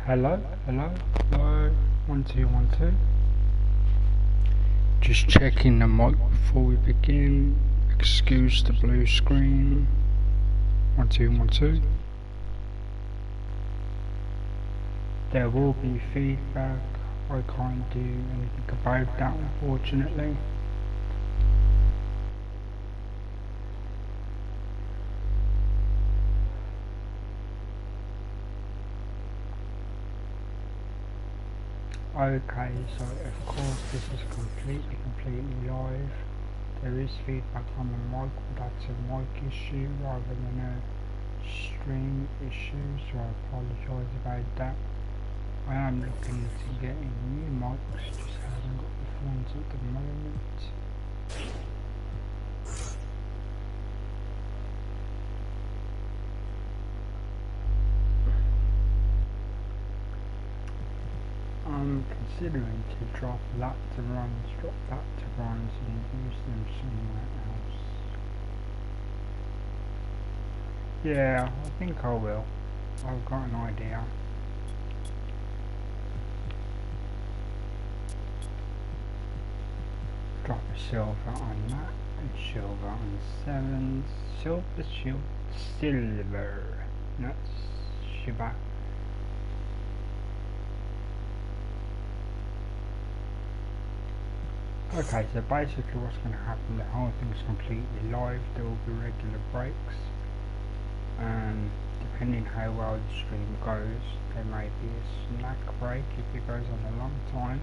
Hello, 1 2 1 2. Just checking the mic before we begin. Excuse the blue screen. 1 2 1 2. There will be feedback. I can't do anything about that, unfortunately. Okay, so of course this is completely live. There is feedback on the mic, but that's a mic issue rather than a stream issue, so I apologise about that. I am looking into getting new mics, just haven't got the funds at the moment. I'm considering to drop that to runs, and use them somewhere else. Yeah, I think I will. I've got an idea. Drop a silver on that, and silver on 7s, silver, not Shiba. Okay, so basically what's going to happen, the whole thing's completely live, there will be regular breaks, and depending how well the stream goes, there may be a snack break if it goes on a long time.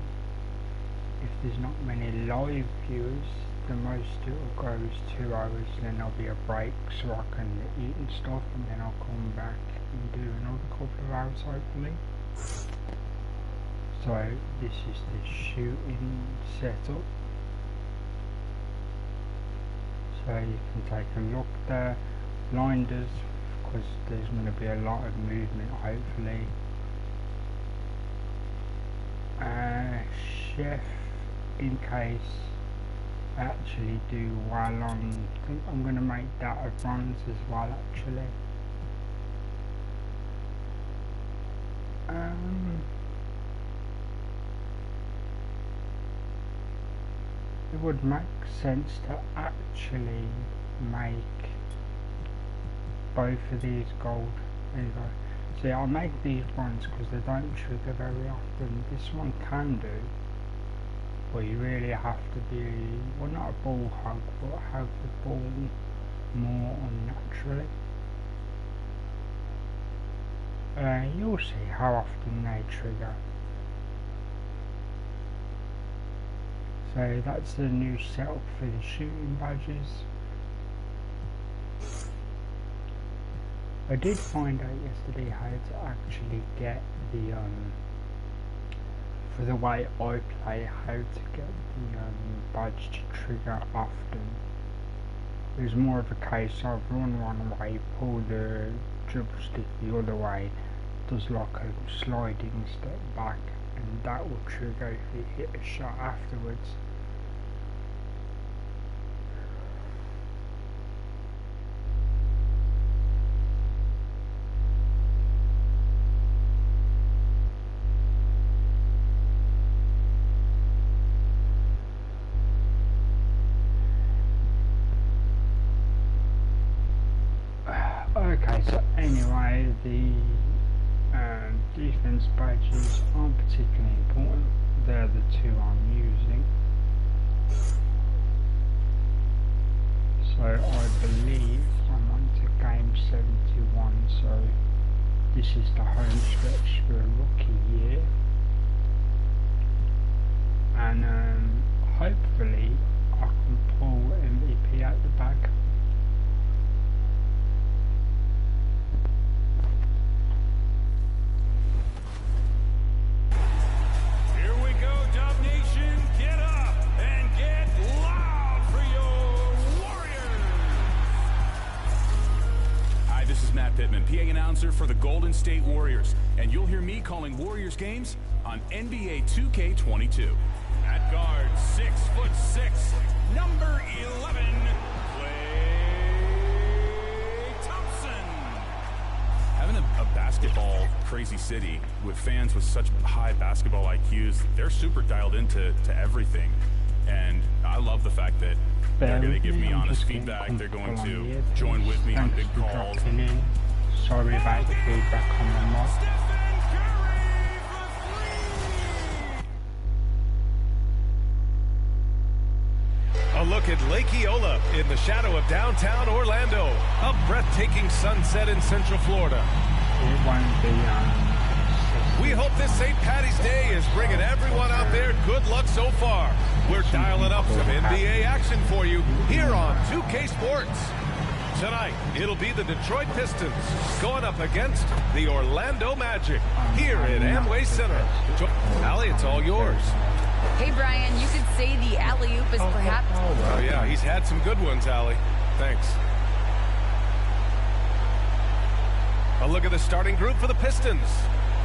If there's not many live viewers, the most it will go is 2 hours, then there'll be a break so I can eat and stuff, and then I'll come back and do another couple of hours hopefully. So this is the shooting setup. So you can take a look there, blinders, because there's going to be a lot of movement hopefully. Chef, in case I actually do well on, I think I'm going to make that a bronze as well actually. It would make sense to actually make both of these gold. There you go. See, I'll make these bronze because they don't trigger very often. This one can do, but you really have to be, well, not a ball hug, but have the ball more unnaturally. You'll see how often they trigger. So that's the new setup for the shooting badges. I did find out yesterday how to actually get the for the way I play, how to get the badge to trigger often. It was more of a case of run one way, pull the dribble stick the other way, does like a sliding step back, and that will trigger if you hit a shot afterwards. Okay, so anyway, the defense badges aren't particularly important. They're the two I'm using. So I believe I'm on to game 71, so this is the home stretch for a rookie year. And hopefully I can pull MVP out the bag. PA announcer for the Golden State Warriors, and you'll hear me calling Warriors games on NBA 2K22. At guard, 6'6", number 11, Klay Thompson. Having a a basketball crazy city with fans with such high basketball IQs. They're super dialed into everything, and I love the fact that they're going to give me honest feedback. They're going to join with me on big calls. Sorry about the feedback on the mod. A look at Lake Eola in the shadow of downtown Orlando. A breathtaking sunset in Central Florida. It won't be We hope this St. Patty's Day is bringing everyone out there good luck so far. We're dialing up some NBA action for you here on 2K Sports. Tonight, it'll be the Detroit Pistons going up against the Orlando Magic here at Amway Center. Allie, it's all yours. Hey, Brian, you could say the alley-oop is perhaps... Oh, yeah, he's had some good ones, Allie. Thanks. A look at the starting group for the Pistons.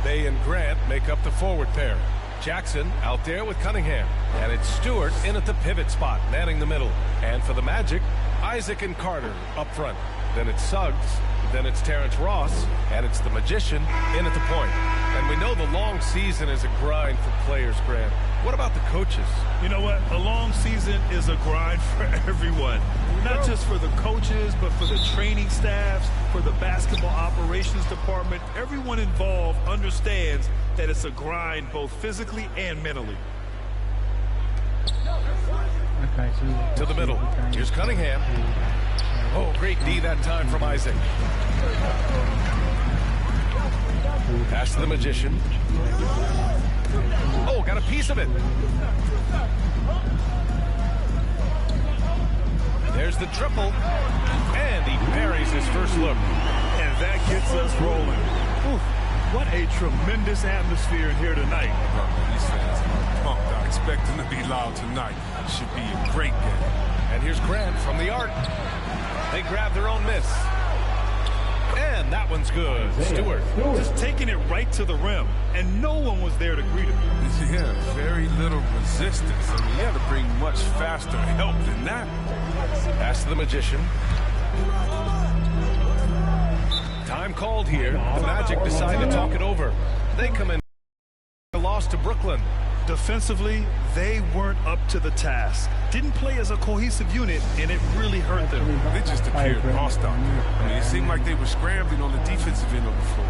They and Grant make up the forward pair. Jackson out there with Cunningham. And it's Stewart in at the pivot spot, manning the middle. And for the Magic, Isaac and Carter up front. Then it's Suggs. Then it's Terrence Ross. And it's the Magician in at the point. And we know the long season is a grind for players, Grant. What about the coaches? You know what? A long season is a grind for everyone. Not just for the coaches, but for the training staffs, for the basketball operations department. Everyone involved understands that it's a grind both physically and mentally. Okay, so to the middle. Here's Cunningham. Oh, great D that time from Isaac. Pass to the Magician. Oh, got a piece of it. There's the triple. And he buries his first look. And that gets us rolling. Ooh, what a tremendous atmosphere in here tonight. These fans are pumped. I expect them to be loud tonight. It should be a great game. And here's Grant from the arc. They grab their own miss. And that one's good. Stewart. Just taking it right to the rim. And no one was there to greet him. Yeah, very little resistance. I mean, you have to bring much faster help than that. Pass to the Magician. Time called here. The Magic decide to talk it over. They come in a loss to Brooklyn. Defensively, they weren't up to the task. Didn't play as a cohesive unit, and it really hurt them. They just appeared lost out there. I mean, it seemed like they were scrambling on the defensive end of the floor.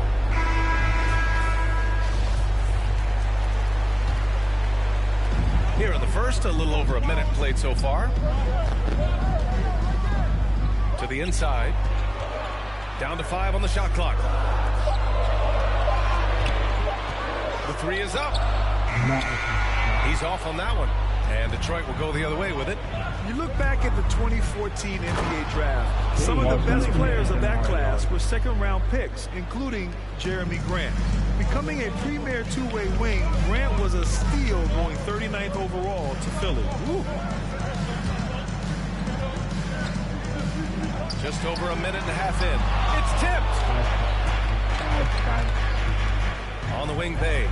Here in the first, a little over a minute played so far. To the inside. Down to 5 on the shot clock. The three is up. He's off on that one. And Detroit will go the other way with it. You look back at the 2014 NBA draft, some of the best players of that class were second-round picks, including Jeremy Grant. Becoming a premier two-way wing, Grant was a steal going 39th overall to Philly. Woo. Just over a minute and a half in. It's tipped. On the wing pay.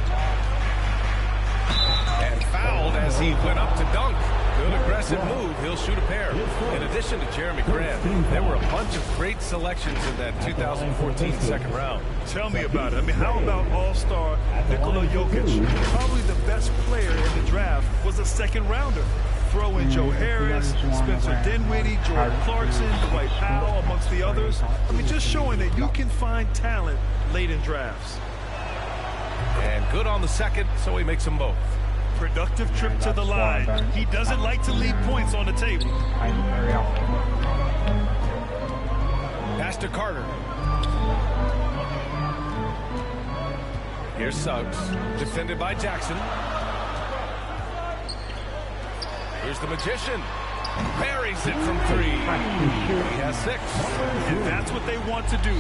And fouled as he went up to dunk. Good aggressive move. He'll shoot a pair. In addition to Jeremy Grant, there were a bunch of great selections in that 2014 second round. Tell me about it. I mean, how about all-star Nikola Jokic? Probably the best player in the draft was a second-rounder. Throw in Joe Harris, Spencer Dinwiddie, Jordan Clarkson, Dwight Powell, amongst the others. I mean, just showing that you can find talent late in drafts. And good on the second, so he makes them both. Productive trip to the line. He doesn't like to leave points on the table. Pass to Carter. Here's Suggs, defended by Jackson. Here's the Magician. Buries it from 3. He has 6. And that's what they want to do.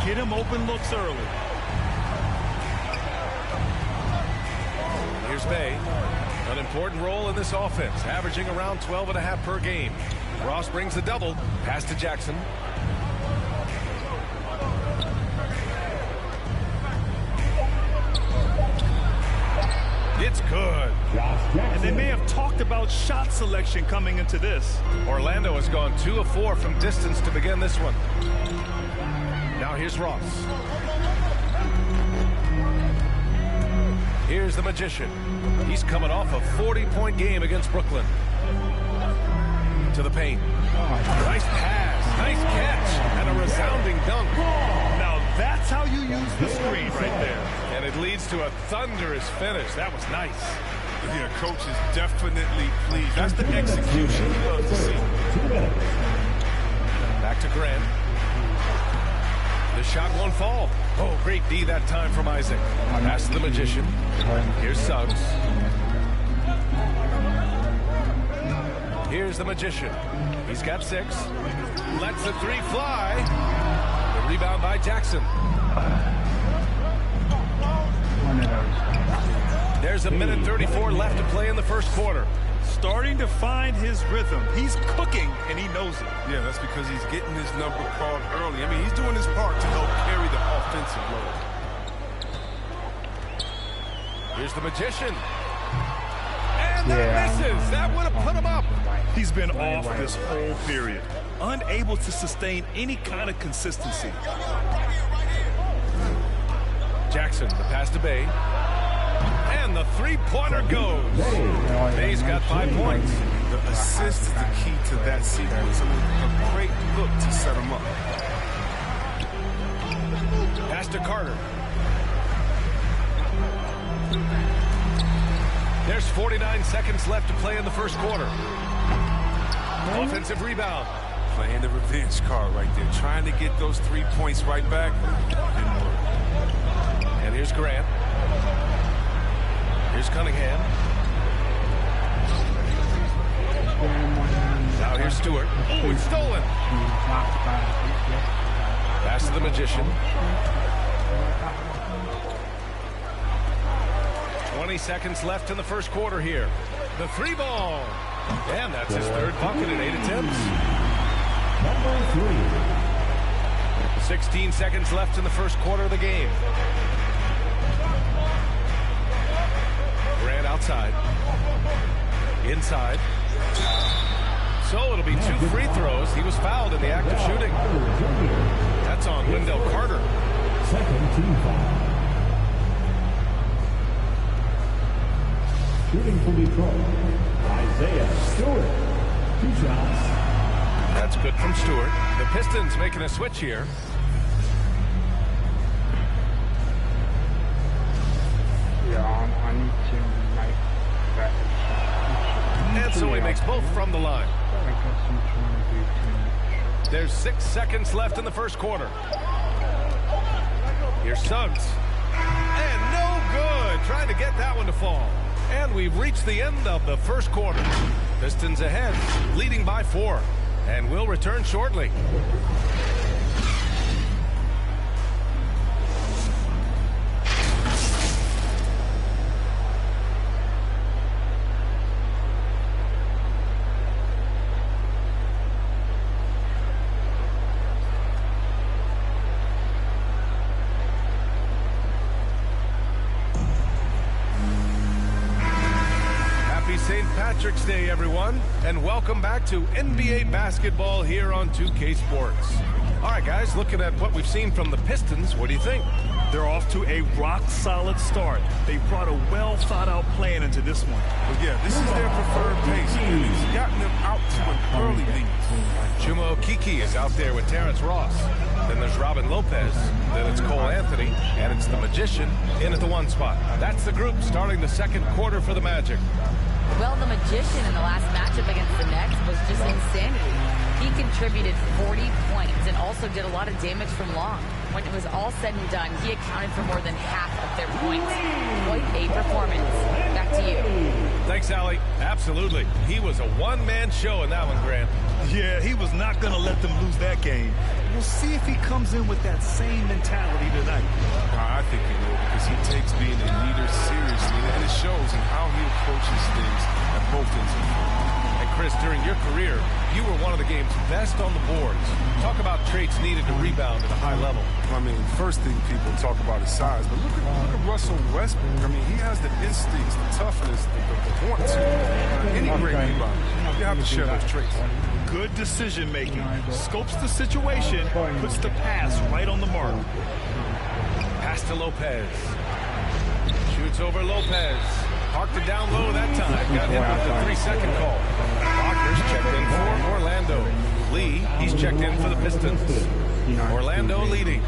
Get him open looks early. Here's Bay. An important role in this offense, averaging around 12.5 per game. Ross brings the double. Pass to Jackson. It's good. And they may have talked about shot selection coming into this. Orlando has gone 2 of 4 from distance to begin this one. Now here's Ross. Here's the Magician. He's coming off a 40-point game against Brooklyn. To the paint. Nice pass, nice catch, and a resounding dunk. Now that's how you use the screen right there. And it leads to a thunderous finish. That was nice. Yeah, coach is definitely pleased. That's the execution he loves to see. Back to Grant. The shot won't fall. Oh, great D that time from Isaac. Pass to the Magician. Here's Suggs. Here's the Magician. He's got 6. Lets the 3 fly. The rebound by Jackson. There's a minute 34 left to play in the first quarter. Starting to find his rhythm. He's cooking, and he knows it. Yeah, that's because he's getting his number called early. I mean, he's doing his part to help carry the offensive load. Here's the Magician. And that misses. That would have put him up. He's been off this whole period. Unable to sustain any kind of consistency. Jackson, the pass to Bay. And the three-pointer goes. Bay's got 5 points. The assist is the key to that sequence. I mean, a great look to set him up. Pass to Carter. There's 49 seconds left to play in the first quarter. Offensive rebound. Playing the revenge card right there. Trying to get those 3 points right back. Didn't work. And here's Grant. Here's Cunningham. Now here's Stewart. Oh, it's stolen. Pass to the Magician. 20 seconds left in the first quarter here. The 3 ball. And that's his 3rd bucket in 8 attempts. Number 3. 16 seconds left in the first quarter of the game. Grant outside. Inside. So it'll be 2 free throws. He was fouled in the act of shooting. That's on Wendell Carter. Second team foul. Shooting for Detroit, Isaiah Stewart. 2 shots. That's good from Stewart. The Pistons making a switch here. I need to make that shot. And so he makes both from the line. I guess I'm trying to do too much. There's 6 seconds left in the first quarter. Here's Suggs. And no good. Trying to get that one to fall. And we've reached the end of the first quarter. Pistons ahead, leading by 4. And we'll return shortly. St. Patrick's Day, everyone, and welcome back to NBA basketball here on 2K Sports. All right, guys, looking at what we've seen from the Pistons, what do you think? They're off to a rock-solid start. They brought a well-thought-out plan into this one. But yeah, this is their preferred pace, and he's gotten them out to an early lead. Chuma Okeke is out there with Terrence Ross. Then there's Robin Lopez. Then it's Cole Anthony, and it's the Magician in at the 1 spot. That's the group starting the second quarter for the Magic. Well, the Magician in the last matchup against the Nets was just insanity. He contributed 40 points and also did a lot of damage from long. When it was all said and done, he accounted for more than half of their points. Quite a performance. Back to you. Thanks, Allie. Absolutely. He was a one-man show in that one, Grant. Yeah, he was not going to let them lose that game. We'll see if he comes in with that same mentality tonight. I think he will, because he takes being a leader seriously, and it shows in how he approaches things at both ends of the floor. And Chris, during your career, you were one of the game's best on the boards. Talk about traits needed to rebound at a high level. I mean, first thing people talk about is size, but look at Russell Westbrook. I mean, he has the instincts, the toughness, the want to. Any great rebounder, you have to share those traits. Good decision-making. Scopes the situation, puts the pass right on the mark. Pass to Lopez. Shoots over Lopez. Parked it down low that time. Got hit with the 3-second call. Walker's checked in for Orlando. Lee, he's checked in for the Pistons. Orlando leading.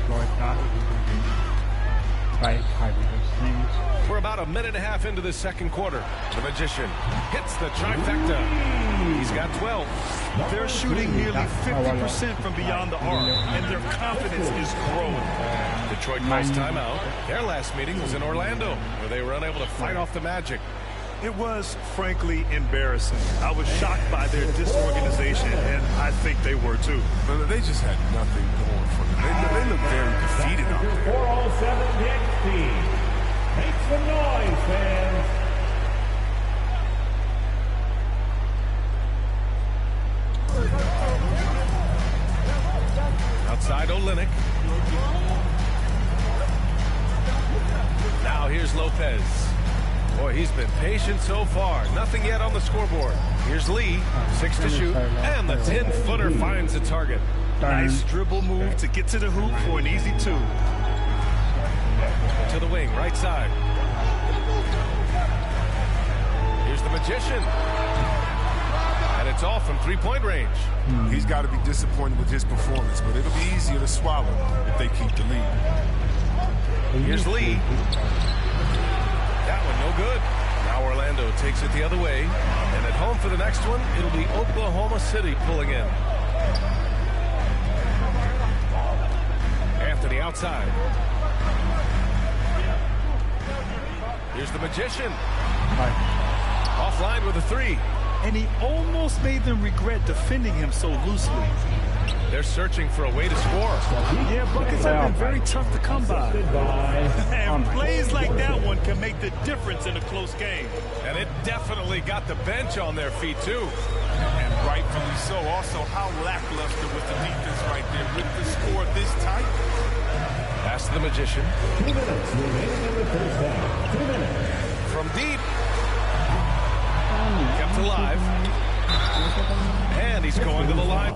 We're about a minute and a half into the second quarter. The Magician hits the trifecta. He's got 12. They're shooting nearly 50% from beyond the arc, and their confidence is growing. Detroit calls timeout. Their last meeting was in Orlando, where they were unable to fight off the Magic. It was, frankly, embarrassing. I was shocked by their disorganization, and I think they were too. But they just had nothing going for them. They look very defeated out there. 407 XP. Make some noise, fans. Outside Olynyk. Now here's Lopez. Boy, he's been patient so far. Nothing yet on the scoreboard. Here's Lee, 6 to shoot, and the 10-footer finds the target. Nice dribble move to get to the hoop for an easy 2. To the wing, right side. Here's the Magician. And it's off from 3-point range. He's got to be disappointed with his performance, but it'll be easier to swallow if they keep the lead. Here's Lee. That one no good. Now Orlando takes it the other way. And at home for the next one, it'll be Oklahoma City pulling in. Anthony outside. Here's the Magician. Offline with a 3. And he almost made them regret defending him so loosely. They're searching for a way to score. Yeah, buckets have been very tough to come by. And plays like that one can make the difference in a close game. And it definitely got the bench on their feet, too. And rightfully so. Also, how lackluster was the defense right there with the score this tight. Pass to the Magician. 2 minutes remaining in the first half. 2 minutes. From deep. Kept alive. And he's going to the line.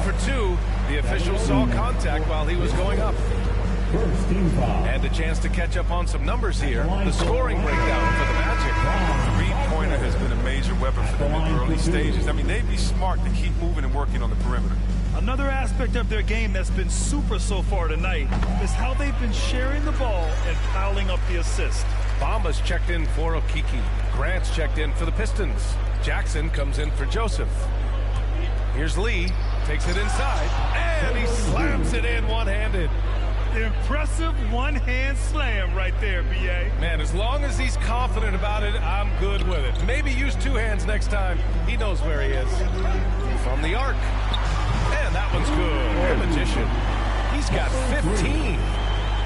For 2, the official saw contact while he was going up. First team foul. And a chance to catch up on some numbers here. The scoring breakdown for the Magic. The three-pointer has been a major weapon for them in the early stages. I mean, they'd be smart to keep moving and working on the perimeter. Another aspect of their game that's been super so far tonight is how they've been sharing the ball and piling up the assist. Bamba's checked in for Okiki. Grant's checked in for the Pistons. Jackson comes in for Joseph. Here's Lee. Takes it inside. And he slams it in one-handed. Impressive one-hand slam right there, B.A. Man, as long as he's confident about it, I'm good with it. Maybe use 2 hands next time. He knows where he is. From the arc. And that one's good. The Magician. He's got 15.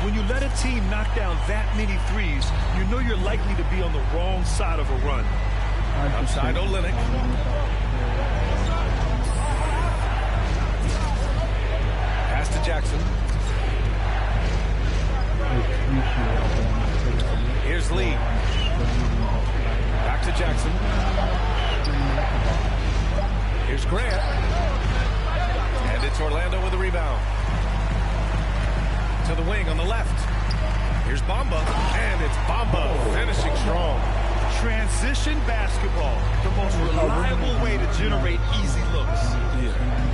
When you let a team knock down that many threes, you know you're likely to be on the wrong side of a run. Outside Olynyk. Pass to Jackson. Here's Lee. Back to Jackson. Here's Grant. And it's Orlando with a rebound. To the wing on the left. Here's Bamba. And it's Bamba finishing strong. Transition basketball, the most reliable way to generate easy looks. Yeah,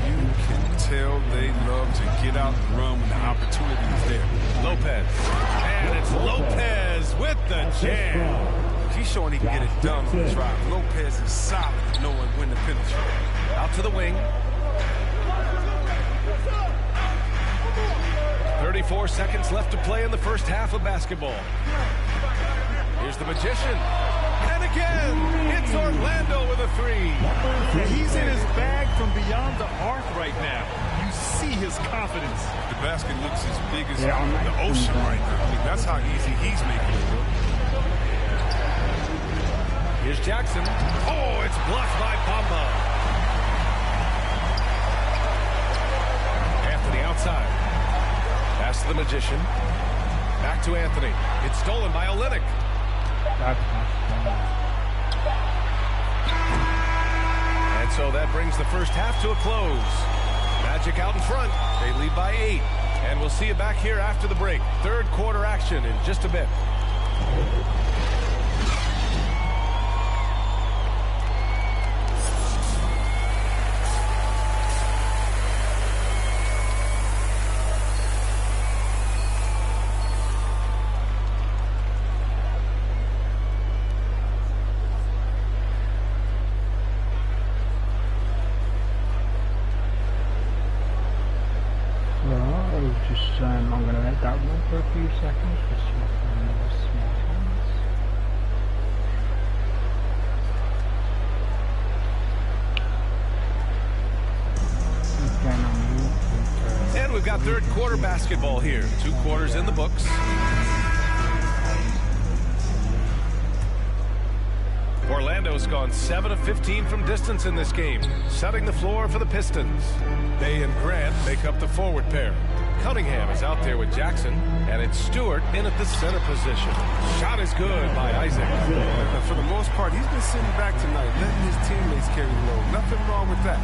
you can tell they love to get out and run when the opportunity is there. Lopez. And it's Lopez with the jam. He's showing he can get it done on the drive. Lopez is solid knowing when to penetrate. Out to the wing. 34 seconds left to play in the first half of basketball. Here's the Magician. And again, it's Orlando with a 3. He's in his bag from beyond the arc right now. You see his confidence. The basket looks as big as the ocean right now. I mean, that's how easy he's making it look. Here's Jackson. Oh, it's bluffed by Bamba. Anthony outside. Pass to the Magician. Back to Anthony. It's stolen by Olynyk. And so that brings the first half to a close. Magic out in front. They lead by 8. And we'll see you back here after the break. Third quarter action in just a bit. I'm going to let that run for a few seconds just to make another small hands. And we've got third quarter basketball here. 2 quarters in the books. Orlando's gone 7 of 15 from distance in this game, setting the floor for the Pistons. They and Grant make up the forward pair. Cunningham is out there with Jackson, and it's Stewart in at the center position. Shot is good by Isaac. For the most part, he's been sitting back tonight, letting his teammates carry the load. Nothing wrong with that.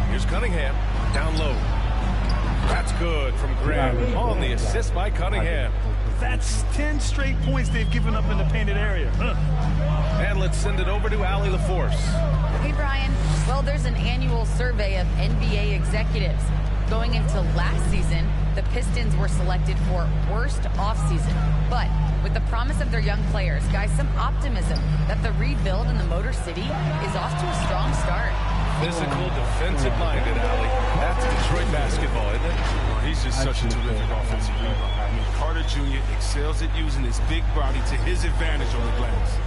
Here's Cunningham, down low. That's good from Grant on the assist by Cunningham. That's 10 straight points they've given up in the painted area. And let's send it over to Allie LaForce. Hey, Brian. Well, there's an annual survey of NBA executives. Going into last season, the Pistons were selected for worst offseason. But with the promise of their young players, guys, some optimism that the rebuild in the Motor City is off to a strong start. Physical, defensive-minded, Allie. That's Detroit basketball, isn't it? He's just such a terrific offensive rebounder. I mean, Carter Jr. excels at using his big body to his advantage on the glass.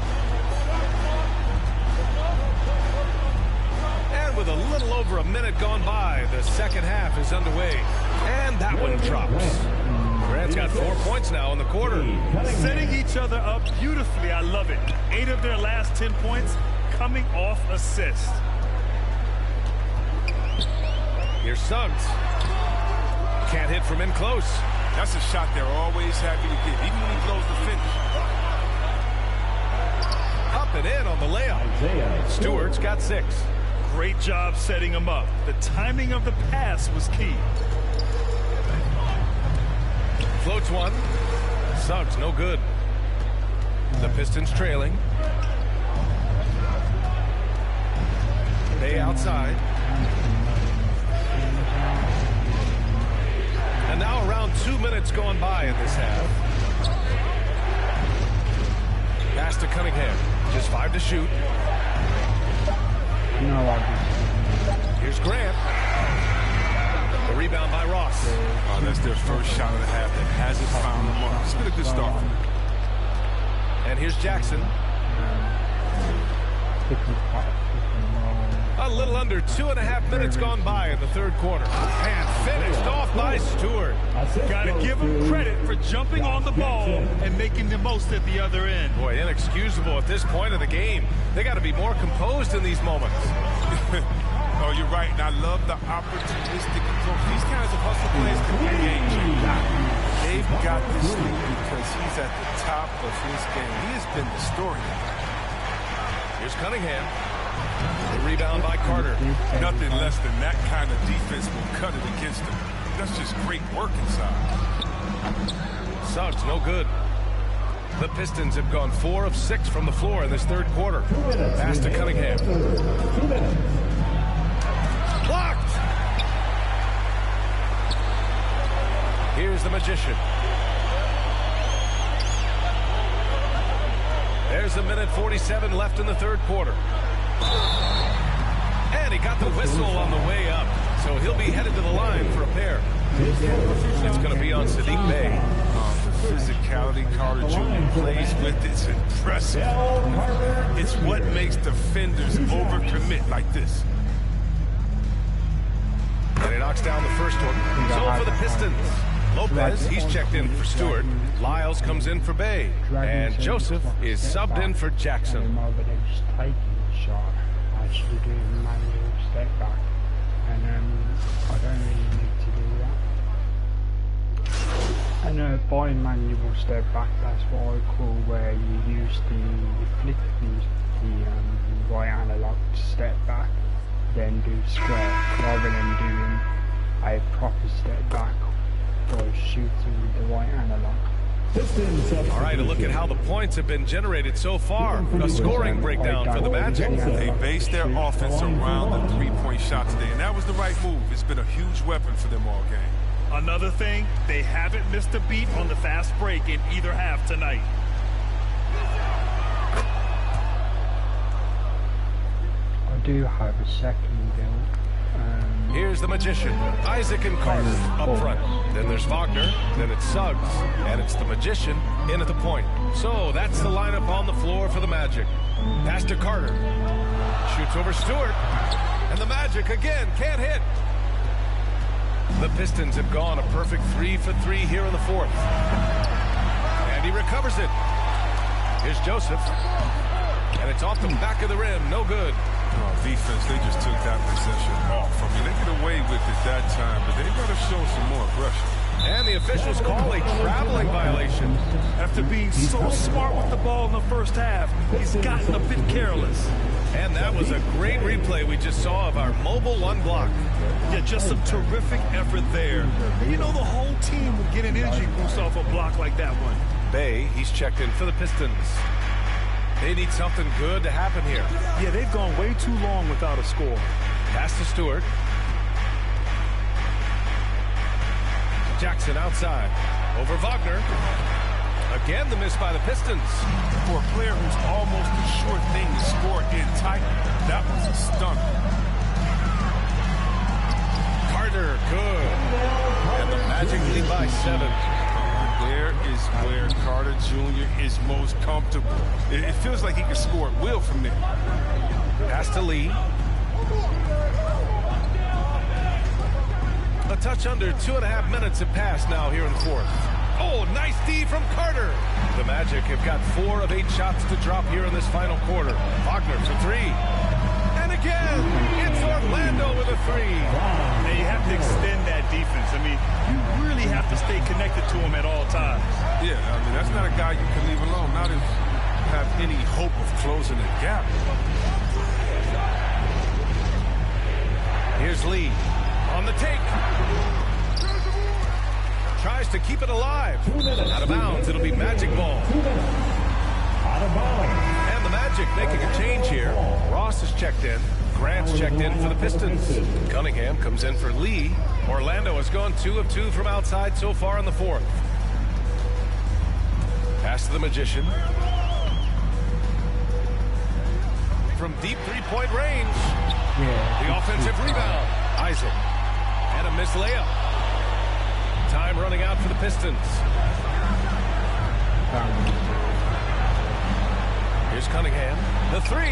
And with a little over a minute gone by, the second half is underway. And that one drops. Grant's got 4 points now in the quarter. Setting each other up beautifully. I love it. 8 of their last 10 points coming off assist. Here's Suggs. Can't hit from in close. That's a shot they're always happy to get, even when he blows the finish. Up and in on the layup. Stewart's got 6. Great job setting him up. The timing of the pass was key. Floats one. Suggs, no good. The Pistons trailing. Bay outside. And now around 2 minutes gone by in this half. Pass to Cunningham. Just 5 to shoot. Here's Grant. The rebound by Ross. Oh, that's their first shot of the half that hasn't found the mark. It's been a good start for them. And here's Jackson. A little under 2.5 minutes gone by in the third quarter. And finished off by Stewart. Got to give him credit for jumping on the ball and making the most at the other end. Boy, inexcusable at this point of the game. They got to be more composed in these moments. Oh, you're right, and I love the opportunistic approach. These kinds of hustle plays can be a game changer. They've got this lead because he's at the top of his game. He has been the story. Here's Cunningham. The rebound by Carter. Nothing less than that kind of defense will cut it against him. That's just great work inside. Suggs, no good. The Pistons have gone 4 of 6 from the floor in this third quarter. Pass to Cunningham. Blocked! Here's the Magician. There's a minute 47 left in the third quarter. And he got the whistle on the way up, so he'll be headed to the line for a pair. It's going to be on Sadiq Bey. The physicality Carter Jr. plays with, it's impressive. It's what makes defenders overcommit like this. And he knocks down the first one. So for the Pistons, Lopez, he's checked in for Stewart. Lyles comes in for Bey. And Joseph is subbed in for Jackson. Actually doing manual step back, and I don't really need to do that. And by manual step back, that's what I call where you use the right analog to step back, then do square, rather than doing a proper step back by shooting with the right analog. All right, a look at how the points have been generated so far. A scoring breakdown for the Magic. They based their offense around the three-point shot today, and that was the right move. It's been a huge weapon for them all game. Another thing, they haven't missed a beat on the fast break in either half tonight. I do have a second build. Here's the Magician, Isaac and Carter up front. Then there's Wagner, then it's Suggs, and it's the Magician in at the point. So that's the lineup on the floor for the Magic. Pass to Carter. Shoots over Stewart. And the Magic again can't hit. The Pistons have gone a perfect 3 for 3 here in the fourth. And he recovers it. Here's Joseph. And it's off the back of the rim. No good. Oh, defense, they just took that possession off. I mean, they get away with it that time, but they got to show some more aggression. And the officials call a traveling violation. After being so smart with the ball in the first half, he's gotten a bit careless. And that was a great replay we just saw of our mobile one block. Yeah, just some terrific effort there. You know, the whole team would get an energy boost off a block like that one. Bay, he's checked in for the Pistons. They need something good to happen here. Yeah, they've gone way too long without a score. Pass to Stewart. Jackson outside. Over Wagner. Again, the miss by the Pistons. For a player who's almost a sure thing to score in tight, that was a stunner. Carter, good. And the Magic lead by 7. There is where Carter Jr. is most comfortable. It feels like he can score at will from there. Pass to Lee. A touch under 2.5 minutes have passed now here in the fourth. Oh, nice D from Carter. The Magic have got 4 of 8 shots to drop here in this final quarter. Wagner for 3. And again, it's Orlando with a 3. Now you have to extend that defense. I mean, you really have to stay connected to him at all times. Yeah, I mean, that's not a guy you can leave alone. Not if you have any hope of closing the gap. Here's Lee on the take. Tries to keep it alive. Out of bounds, it'll be Magic ball. Out of bounds. And the Magic making a change here. Ross is checked in. Grant's checked in for the Pistons. Cunningham comes in for Lee. Orlando has gone 2 of 2 from outside so far in the fourth. Pass to the Magician. From deep three-point range. The offensive rebound. Isaac. And a missed layup. Time running out for the Pistons. Here's Cunningham. The 3.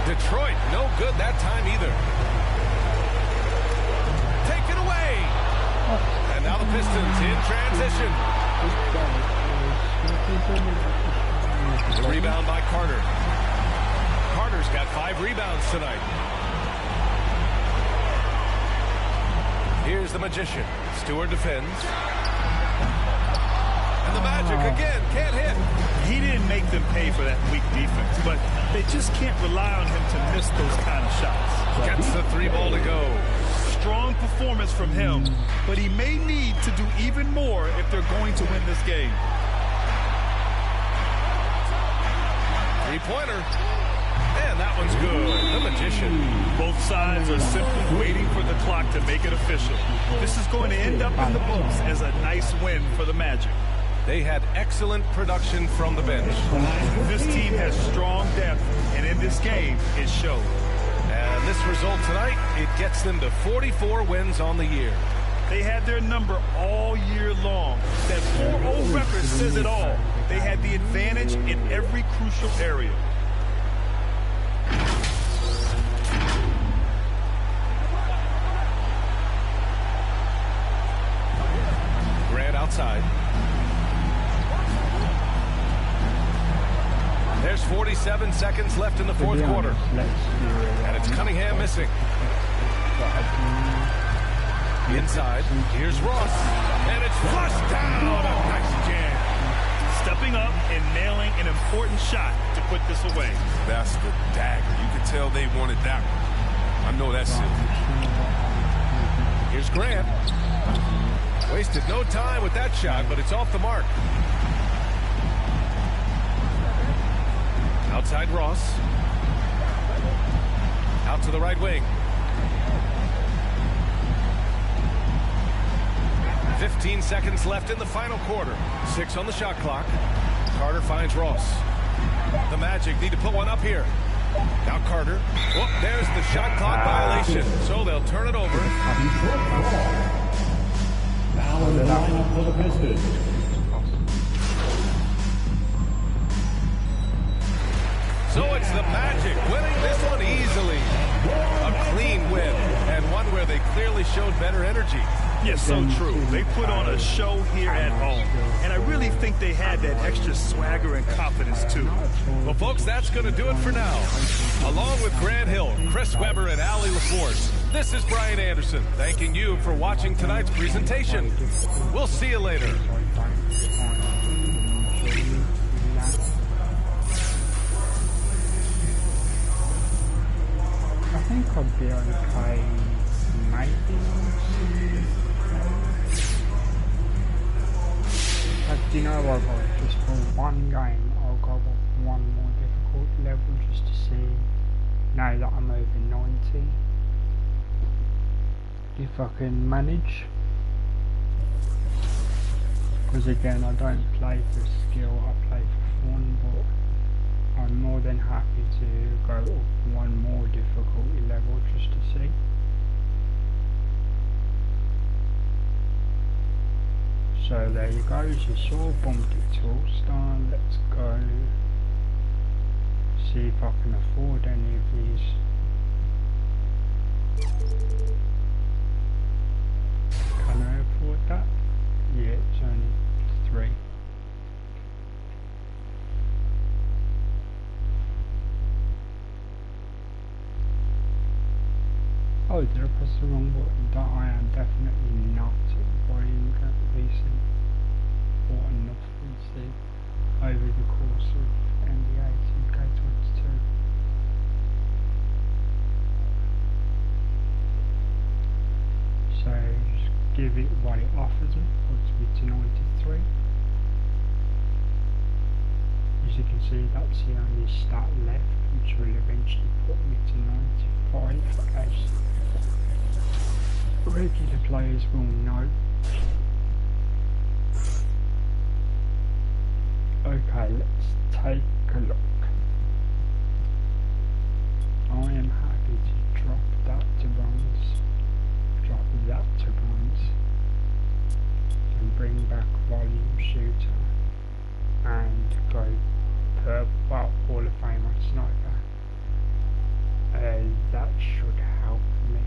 Detroit, no good that time either. Taken away. And now the Pistons in transition. The rebound by Carter. Carter's got 5 rebounds tonight. Here's the Magician. Stewart defends. And the Magic again can't hit. He didn't make them pay for that weak defense, but they just can't rely on him to miss those kind of shots. Gets the 3 ball to go. Strong performance from him, but he may need to do even more if they're going to win this game. 3-pointer. And that one's good. The Magician. Both sides are simply waiting for the clock to make it official. This is going to end up in the books as a nice win for the Magic. They had excellent production from the bench. This team has strong depth, and in this game, it showed. And this result tonight, it gets them to 44 wins on the year. They had their number all year long. That 4-0 record says it all. They had the advantage in every crucial area. Grant outside. There's 47 seconds left in the fourth quarter. And it's Cunningham missing. Inside, here's Ross. And it's flushed down. A nice jam. Stepping up and nailing an important shot to put this away. That's the dagger. You could tell they wanted that one. I know that's it. Here's Grant. Wasted no time with that shot, but it's off the mark. Outside Ross. Out to the right wing. 15 seconds left in the final quarter. 6 on the shot clock. Carter finds Ross. The Magic need to put one up here. Now Carter. Whoop, there's the shot clock violation. So they'll turn it over. Foul in the lineup for the Pistons. So it's the Magic winning this one easily. A clean win, and one where they clearly showed better energy. Yes, so true. They put on a show here at home, and I really think they had that extra swagger and confidence, too. Well, folks, that's going to do it for now. Along with Grant Hill, Chris Webber, and Allie LaForce, this is Brian Anderson, thanking you for watching tonight's presentation. We'll see you later. I think I'd be okay, maybe. Do you know what, just for one game, I'll go with one more difficult level just to see, now that I'm over 90, if I can manage. Because again, I don't play for skill, I play for fun, but I'm more than happy to go up one more difficulty level just to see. So there you go, just all bumped it to all-star. Let's go see if I can afford any of these. Can I afford that? Yeah, it's only 3. Oh, did I press the wrong button? That I am definitely not buying that VC or enough VC over the course of NBA 2K22. So just give it what it offers me, puts me to 93. As you can see, that's the only stat left, which will eventually put me to 95 as regular players will know. Okay, let's take a look. I am happy to drop that to bronze, drop that to bronze, and bring back volume shooter, and go per Hall of Fame on sniper. That should help me.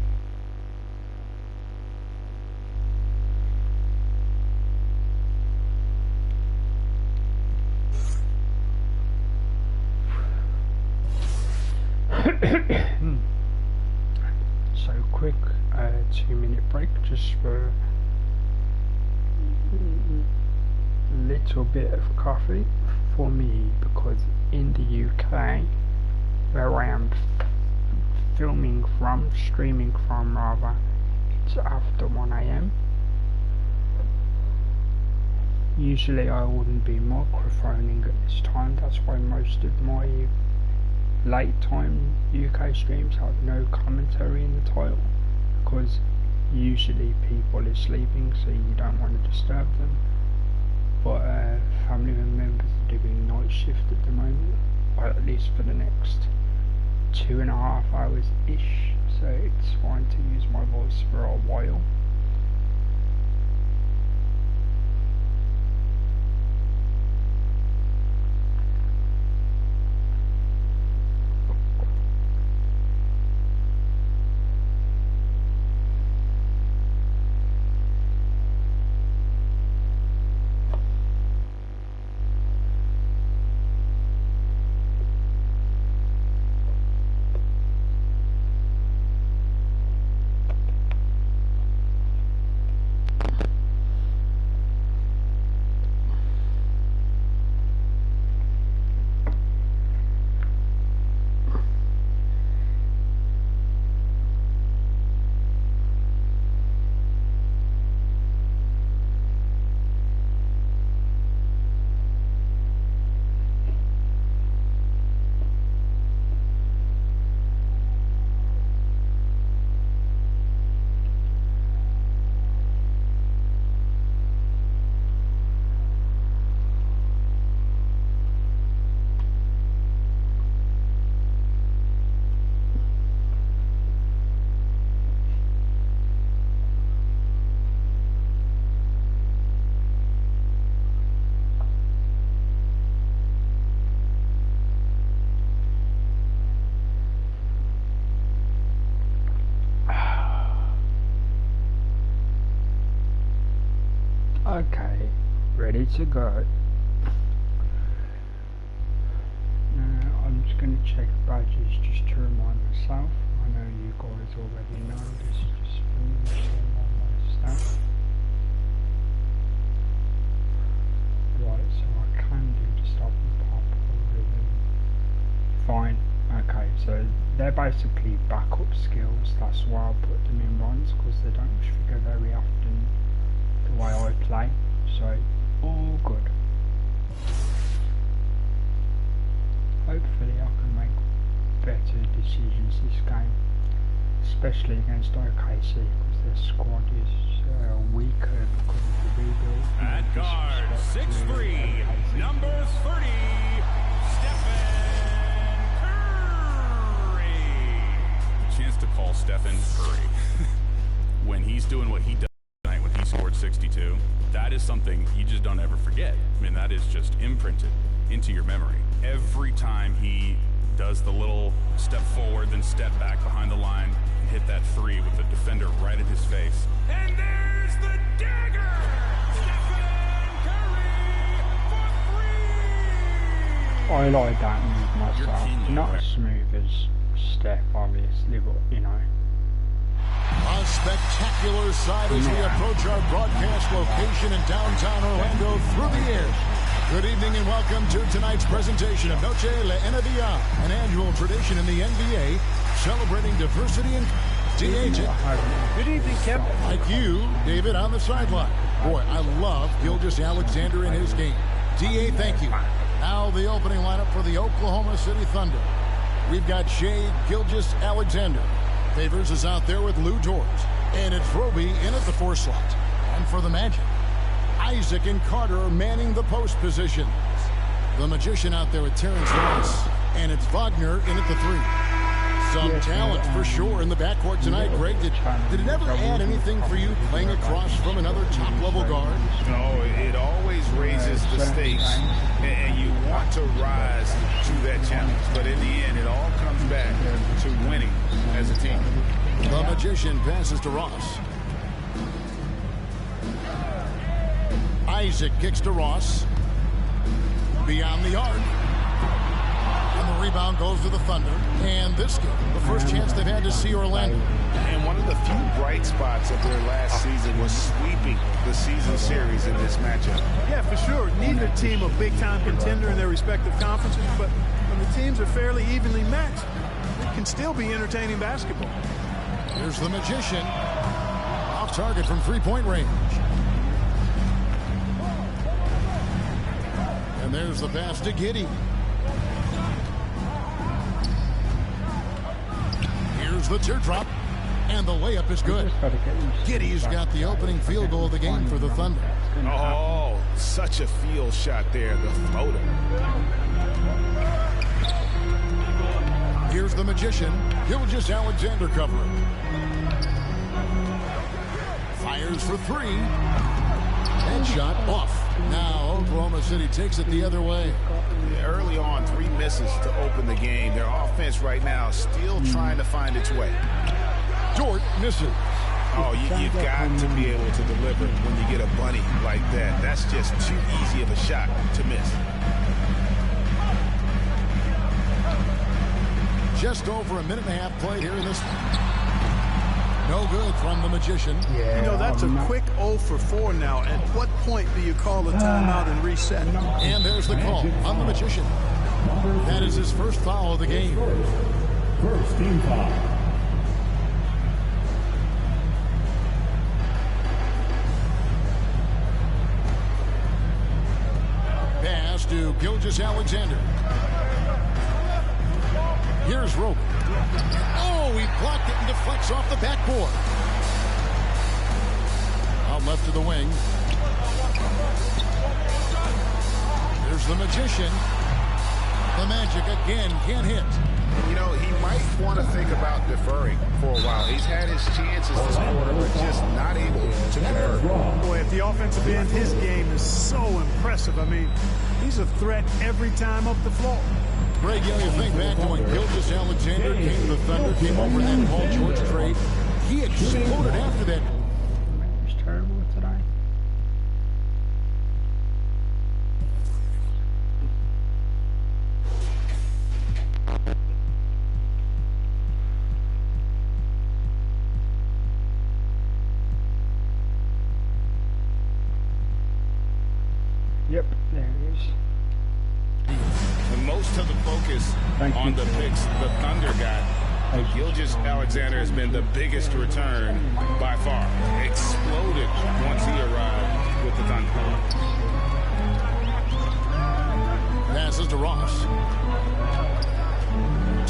So quick 2-minute break just for a little bit of coffee for me, because in the UK where I am streaming from rather, it's after 1 AM. Usually I wouldn't be microphoning at this time, that's why most of my late time UK streams have no commentary in the title, because usually people are sleeping, so you don't want to disturb them. But family members are doing night shift at the moment, or at least for the next 2.5 hours ish, so it's fine to use my voice for a while. ready to go. Now I'm just going to check badges just to remind myself. I know you guys already know this, just for me to remind myself. Right, so I can do the stop and pop rhythm. Fine. Okay, so they're basically backup skills. That's why I put them in runs, because they don't figure very often the way I play. So all good. Hopefully I can make better decisions this game, especially against OKC, because their squad is weaker because of the rebuild. At guard, 6'3", number 30, Stephen Curry. Chance to call Stephen Curry. When he's doing what he does tonight, when he scored 62, that is something you just don't ever forget. I mean, that is just imprinted into your memory. Every time he does the little step forward, then step back behind the line, and hit that three with the defender right in his face. And there's the dagger! Stephen Curry for three! I like that move myself. Not as smooth as Steph, obviously, but you know. A spectacular sight as we approach our broadcast location in downtown Orlando through the air. Good evening and welcome to tonight's presentation of Noche La NBA, an annual tradition in the NBA celebrating diversity and KHG. Good evening, Kevin. Like you, David, on the sideline. Boy, I love Gilgeous-Alexander in his game. DA, thank you. Now the opening lineup for the Oklahoma City Thunder. We've got Shai Gilgeous-Alexander. Favors is out there with Lou Dort. And it's Roby in at the 4 slot. And for the Magic, Isaac and Carter are manning the post positions. The Magician out there with Terrence Ross. And it's Wagner in at the 3. Some talent for sure in the backcourt tonight. Greg, did it ever add anything for you playing across from another top-level guard? No, it always raises the stakes, and you want to rise to that challenge. But in the end, it all comes back to winning as a team. The Magician passes to Ross. Isaac kicks to Ross. Beyond the arc. And the rebound goes to the Thunder. And this game, the first chance they've had to see Orlando. And one of the few bright spots of their last season was sweeping the season series in this matchup. Yeah, for sure. Neither team a big-time contender in their respective conferences, but when the teams are fairly evenly matched, it can still be entertaining basketball. Here's the Magician. Off target from three-point range. And there's the pass to Giddey. Here's the teardrop. And the layup is good. Giddey's got the opening field goal of the game for the Thunder. Oh, such a field shot there, the floater. Here's the Magician. Gilgeous-Alexander covering. Fires for 3. And shot off. Now Oklahoma City takes it the other way. Early on, 3 misses to open the game. Their offense right now still trying to find its way. Dort misses. Oh, you've got to be able to deliver when you get a bunny like that. That's just too easy of a shot to miss. Just over a minute and a half played here in this one. No good from the Magician. You know, that's a quick 0 for 4 now. At what point do you call a timeout and reset? And there's the call on the Magician. That is his first foul of the game. First team foul. Pass to Gilgeous-Alexander. Here's Roby. Oh, he blocked it and deflects off the backboard. Out left to the wing. Here's the Magician. The Magic again can't hit. You know, he might want to think about deferring for a while. He's had his chances this quarter, but just not able to convert. Boy, at the offensive end, his game is so impressive. I mean, he's a threat every time up the floor. Greg, you think back to when Gilgeous-Alexander came to the Thunder, came over in that Paul George trade. He exploded after that. It was terrible today. Yep, there it is. And most of the focus on the picks the Thunder got, Gilgeous-Alexander has been the biggest return by far. Exploded once he arrived with the Thunder. Passes to Ross.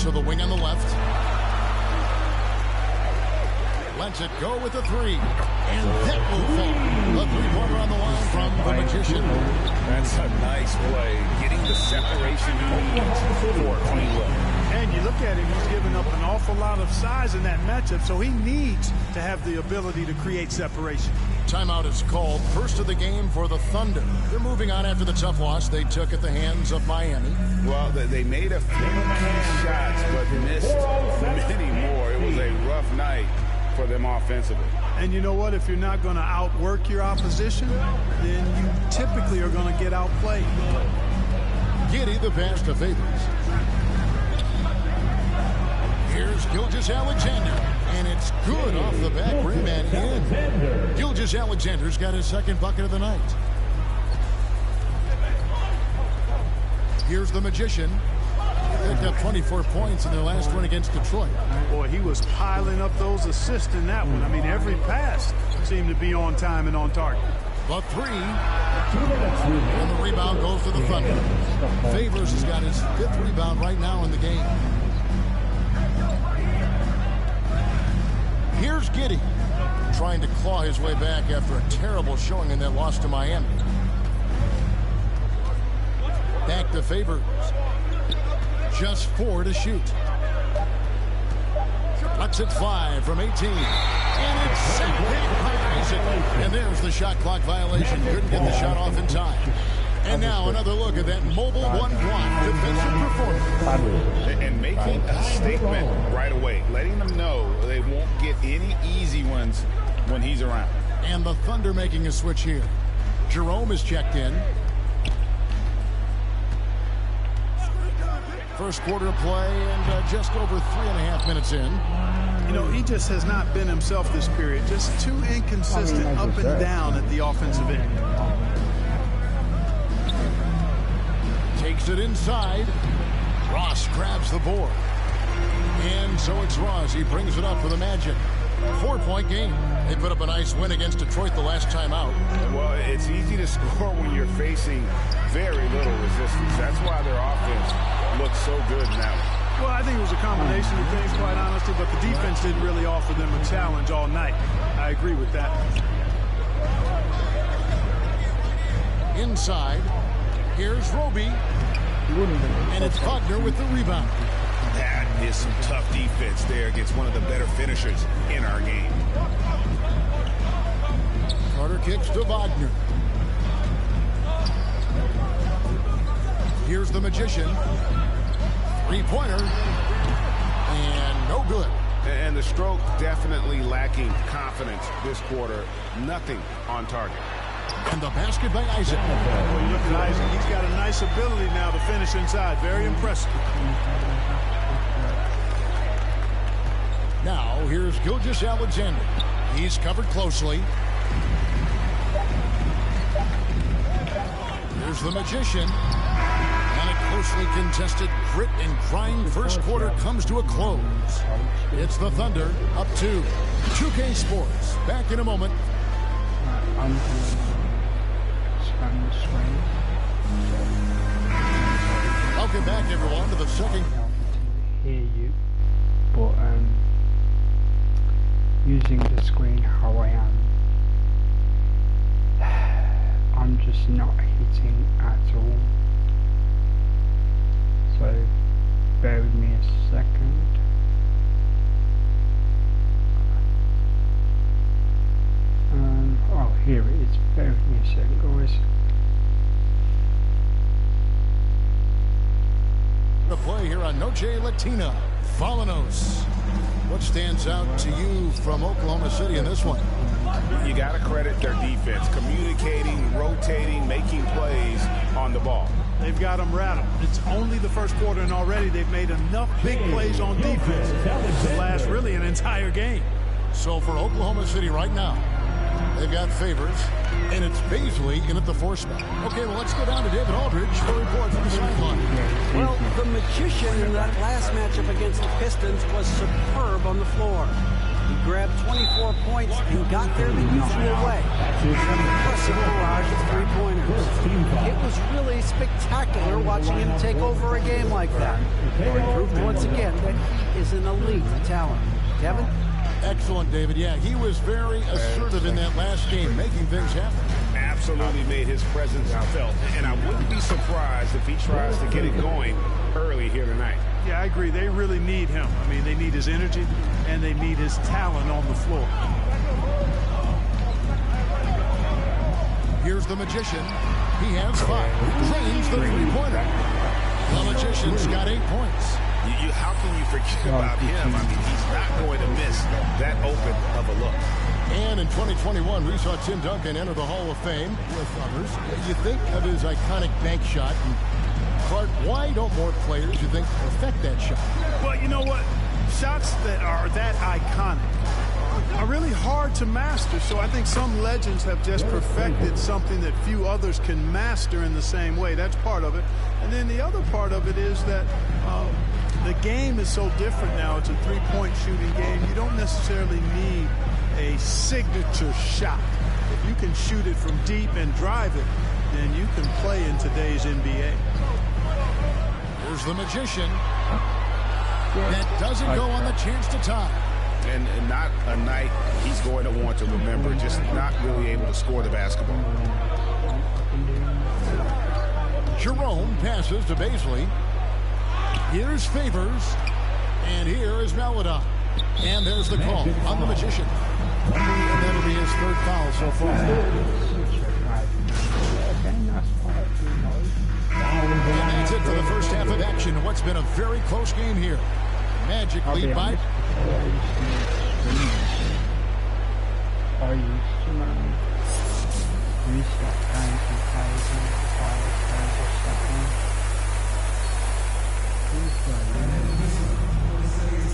To the wing on the left. Lets it go with the three. And that will fall. A three-pointer on the line from the Magician. That's a nice play. Getting the separation he needs for a clean look. And you look at him, he's given up an awful lot of size in that matchup, so he needs to have the ability to create separation. Timeout is called. First of the game for the Thunder. They're moving on after the tough loss they took at the hands of Miami. Well, they made a few key shots, but missed many more. It was a rough night for them offensively. And you know what? If you're not going to outwork your opposition, then you typically are going to get outplayed. Giddey the pass to Favors. Here's Gilgeous-Alexander, and it's good off the back rim and in. Gilgeous-Alexander's got his second bucket of the night. Here's the Magician. Picked up 24 points in their last one against Detroit. Boy, he was piling up those assists in that one. I mean, every pass seemed to be on time and on target. The three. And the rebound goes to the Thunder. Favors has got his 5th rebound right now in the game. Here's Giddey, trying to claw his way back after a terrible showing in that loss to Miami. Back to Favors. Just 4 to shoot. Lets it fly from 18. And it's sent by Isaac. And there's the shot clock violation. Couldn't get the shot off in time. And now another look at that mobile one-block defensive performance. And making a statement right away, letting them know they won't get any easy ones when he's around. And the Thunder making a switch here. Jerome is checked in. First quarter of play and just over 3.5 minutes in. You know, he just has not been himself this period. Just too inconsistent up and down at the offensive end. Takes it inside. Ross grabs the board. And so it's Ross. He brings it up for the Magic. 4-point game. They put up a nice win against Detroit the last time out. Well, it's easy to score when you're facing very little resistance. That's why their offense looks so good now. Well, I think it was a combination of things, quite honestly, but the defense didn't really offer them a challenge all night. I agree with that. Inside. Here's Roby. And it's Wagner with the rebound. That is some tough defense there against one of the better finishers in our game. Carter kicks to Wagner. Here's the Magician. Three-pointer. And no good. And the stroke definitely lacking confidence this quarter. Nothing on target. And the basket by Isaac. Well, you look at Isaac. He's got a nice ability now to finish inside. Very impressive. Now, here's Gilgeous-Alexander. He's covered closely. Here's the Magician. And a closely contested grit and grind first quarter comes to a close. It's the Thunder up 2. 2K Sports. Back in a moment. I'm going to scan the screen. Welcome back, everyone, to the second. Hear you, but using the screen how I am, I'm just not hitting at all. So bear with me a second. Oh, here it is. Bear with me a second, guys. The play here on Noche Latina. Falanos. What stands out to you from Oklahoma City in this one? You got to credit their defense. Communicating, rotating, making plays on the ball. They've got them rattled. It's only the first quarter, and already they've made enough big plays on defense to last really an entire game. So for Oklahoma City right now, they've got Favors. And it's Baisley in at the 4 spot. Okay, well, let's go down to David Aldridge for a report from the sideline. Well, the magician in that last matchup against the Pistons was superb on the floor. He grabbed 24 points and got there the usual way. An impressive barrage of three-pointers. It was really spectacular watching him take over a game like that. He proved once again that he is an elite talent. Kevin? Excellent, David. Yeah, he was very assertive in that last game, making things happen. Absolutely made his presence felt. And I wouldn't be surprised if he tries to get it going early here tonight. Yeah, I agree. They really need him. I mean, they need his energy, and they need his talent on the floor. Here's the magician. He has 5. Drains the three-pointer. The magician's got 8 points. How can you forget about him? I mean, he's not going to miss that open of a look. And in 2021, we saw Tim Duncan enter the Hall of Fame with others. You think of his iconic bank shot. And Clark, why don't more players, you think, perfect that shot? Well, you know what? Shots that are that iconic are really hard to master. So I think some legends have just perfected something that few others can master in the same way. That's part of it. And then the other part of it is that the game is so different now. It's a three-point shooting game. You don't necessarily need a signature shot. If you can shoot it from deep and drive it, then you can play in today's NBA. Here's the magician. That doesn't go on the chance to tie. And not a night he's going to want to remember, just not really able to score the basketball. Jerome passes to Baisley. Here's Favors. And here is Maladon. And there's the call on the magician. And that'll be his 3rd foul so far. And that's it for the first half of action. What's been a very close game here. Magic lead by...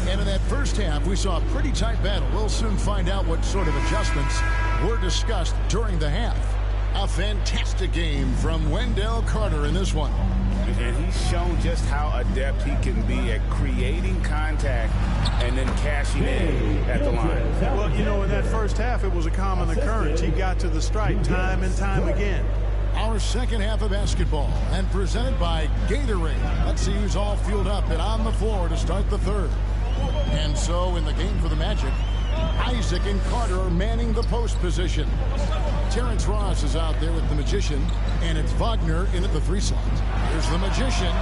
And in that first half, we saw a pretty tight battle. We'll soon find out what sort of adjustments were discussed during the half. A fantastic game from Wendell Carter in this one. And he's shown just how adept he can be at creating contact and then cashing in at the line. Well, you know, in that first half, it was a common occurrence. He got to the stripe time and time again. Our second half of basketball, and presented by Gatorade. Let's see who's all fueled up and on the floor to start the third. And so in the game for the Magic, Isaac and Carter are manning the post position. Terrence Ross is out there with the magician, and it's Wagner in at the 3 slot. Here's the magician.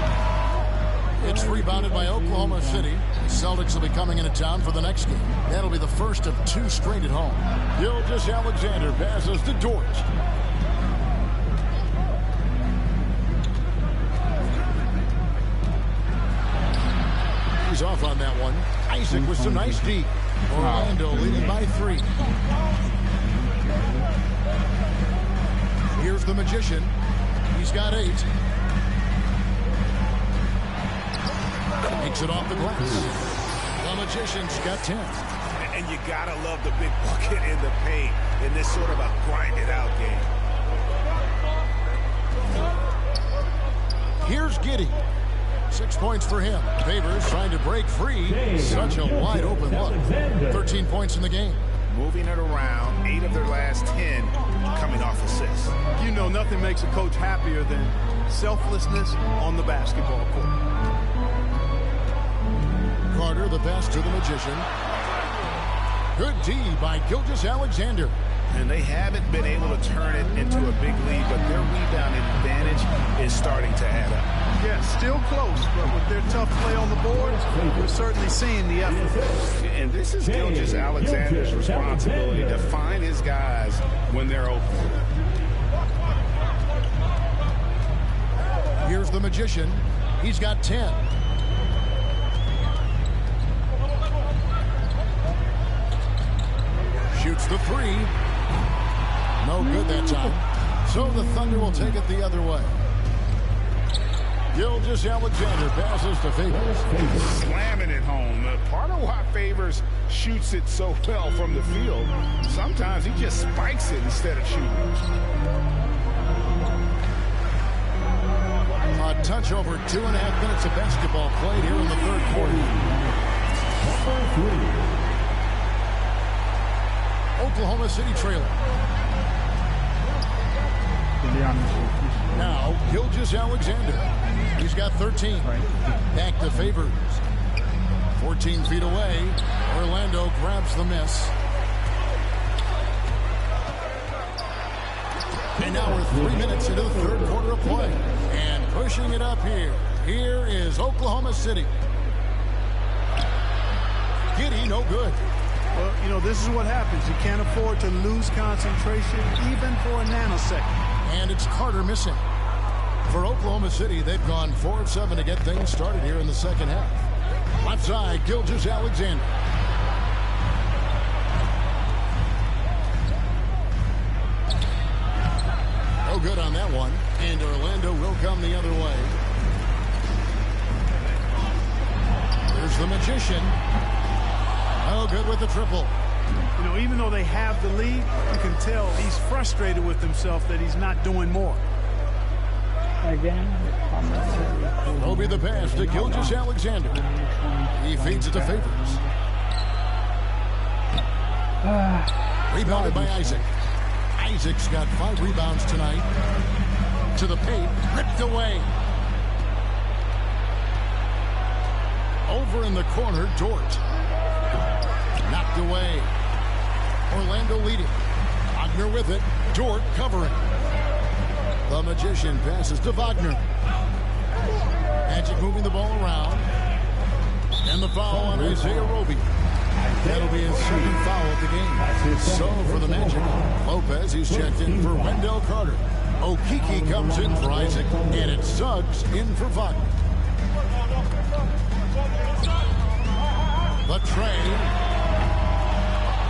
It's rebounded by Oklahoma City. The Celtics will be coming into town for the next game. That'll be the first of 2 straight at home. Gilgeous-Alexander passes to Dort. He's off on that one. Isaac with some nice deep. Orlando leading by 3. Here's the magician. He's got 8. Makes it off the glass. The magician's got 10. And you gotta love the big bucket in the paint in this sort of a grinded-out game. Here's Giddey. 6 points for him. Favors trying to break free. Such a wide open look. 13 points in the game. Moving it around, 8 of their last 10 coming off assists. You know, nothing makes a coach happier than selflessness on the basketball court. Carter, the pass to the magician. Good D by Gilgeous-Alexander. And they haven't been able to turn it into a big lead, but their rebound advantage is starting to add up. Yeah, still close, but with their tough play on the board, we're certainly seeing the effort. And this is Gilgeous-Alexander's responsibility to find his guys when they're open. Here's the magician. He's got 10. Shoots the 3. No good that time. So the Thunder will take it the other way. Gilgeous Alexander passes to Favors. Slamming it home. Part of why Favors shoots it so well from the field, sometimes he just spikes it instead of shooting it. A touch over 2.5 minutes of basketball played here in the third quarter. Oklahoma City trailing. Now, Gilgeous Alexander. He's got 13. Back to Favors. 14 feet away. Orlando grabs the miss. And now we're 3 minutes into the third quarter of play. And pushing it up here. Here is Oklahoma City. Giddy, no good. Well, you know, this is what happens. You can't afford to lose concentration even for a nanosecond. And it's Carter missing. For Oklahoma City, they've gone 4 of 7 to get things started here in the second half. Left side, Gilgeous Alexander. No good on that one. And Orlando will come the other way. There's the Magician. No good with the triple. You know, even though they have the lead, you can tell he's frustrated with himself that he's not doing more. Again, will be the pass to Gilgeous Alexander. He feeds it to Favors. Rebounded by Isaac. Isaac's got 5 rebounds tonight. To the paint, ripped away. Over in the corner, Dort. Knocked away. Orlando leading. Wagner with it. Dort covering. The Magician passes to Wagner. Magic moving the ball around. And the foul on Isaiah Roby. That'll be his second foul of the game. So for the Magic, Lopez, he's checked in for Wendell Carter. Okeke comes in for Isaac. And it's Suggs in for Wagner. The trade.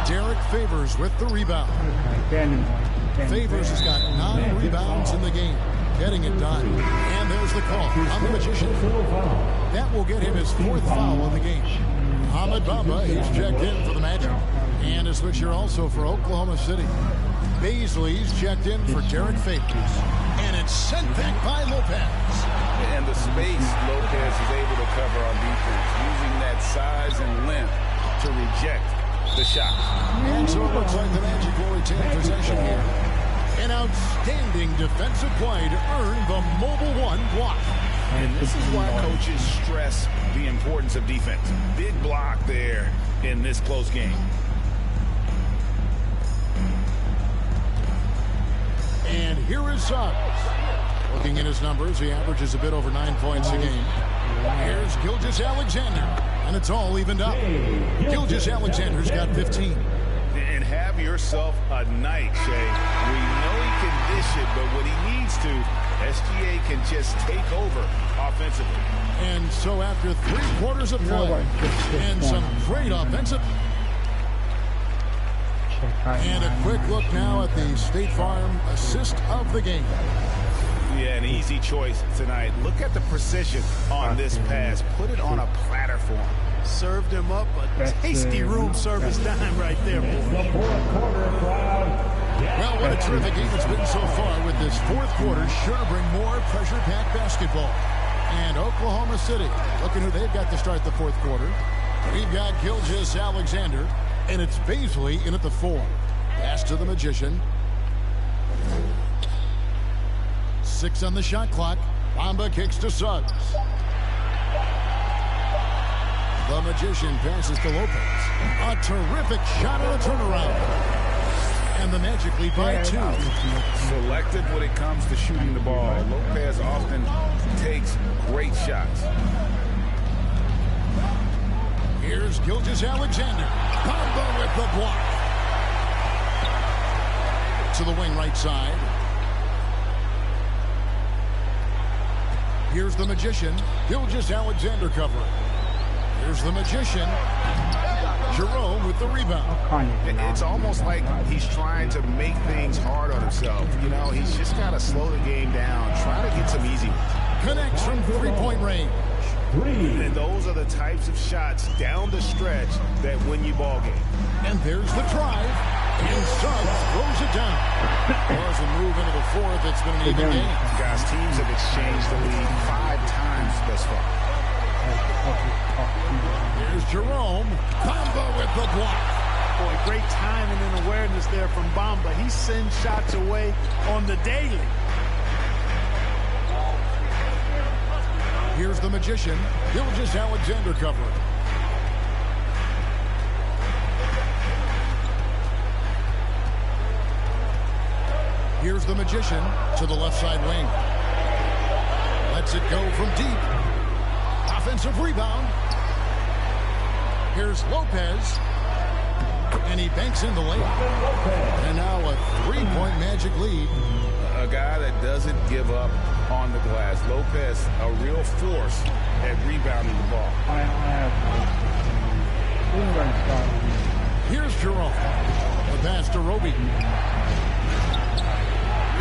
Derek Favors with the rebound. Favors has got 9 rebounds in the game. Getting it done. And there's the call on the Magician. That will get him his 4th foul of the game. Ahmed Bamba, he's checked in for the Magic. And a switcher also for Oklahoma City. Baisley's checked in for Derek Favors. And it's sent back by Lopez. And the space Lopez is able to cover on defense, using that size and length to reject the shot. And so it looks like the Magic will retain possession here. An outstanding defensive play to earn the Mobile One block. And this is why coaches stress the importance of defense. Big block there in this close game. And here is Suggs. Looking at his numbers, he averages a bit over 9 points a game. Here's Gilgeous Alexander. And it's all evened up. Gilgeous Alexander's got 15. And have yourself a night, Shay. We know he can dish it, but when he needs to, SGA can just take over offensively. And so after 3 quarters of play and some great offensive. And a quick look now at the State Farm assist of the game. Yeah, an easy choice tonight. Look at the precision on this pass. Put it on a platter for him. Served him up a tasty room service dime right there, boy. Well, what a terrific game it's been so far with this 4th quarter. Sure to bring more pressure-packed basketball. And Oklahoma City, looking who they've got to start the 4th quarter. We've got Gilgeous Alexander, and it's Baisley in at the 4. Pass to the Magician. 6 on the shot clock. Bamba kicks to Suggs. The Magician passes to Lopez. A terrific shot on a turnaround. And the Magic lead by 2. Selective when it comes to shooting the ball. Lopez often takes great shots. Here's Gilgeous Alexander. Bamba with the block. To the wing right side. Here's the Magician. Gilgeous Alexander covering. Here's the Magician. Jerome with the rebound. It's almost like he's trying to make things hard on himself. You know, he's just got to slow the game down, try to get some easy ones. Connects from three-point range. And those are the types of shots down the stretch that win you ball game. And there's the drive. And Suggs throws it down. Doesn't move into the fourth. It's been an even game. Guys, teams have exchanged the lead 5 times thus far. Here's Jerome. Bamba with the block. Boy, great timing and awareness there from Bamba. He sends shots away on the daily. Here's the Magician. Gilgeous-Alexander covering. Here's the Magician to the left side wing. Lets it go from deep. Offensive rebound. Here's Lopez. And he banks in the layup. And now a three-point Magic lead. A guy that doesn't give up on the glass. Lopez, a real force at rebounding the ball. Here's Jerome. The pass to Roby.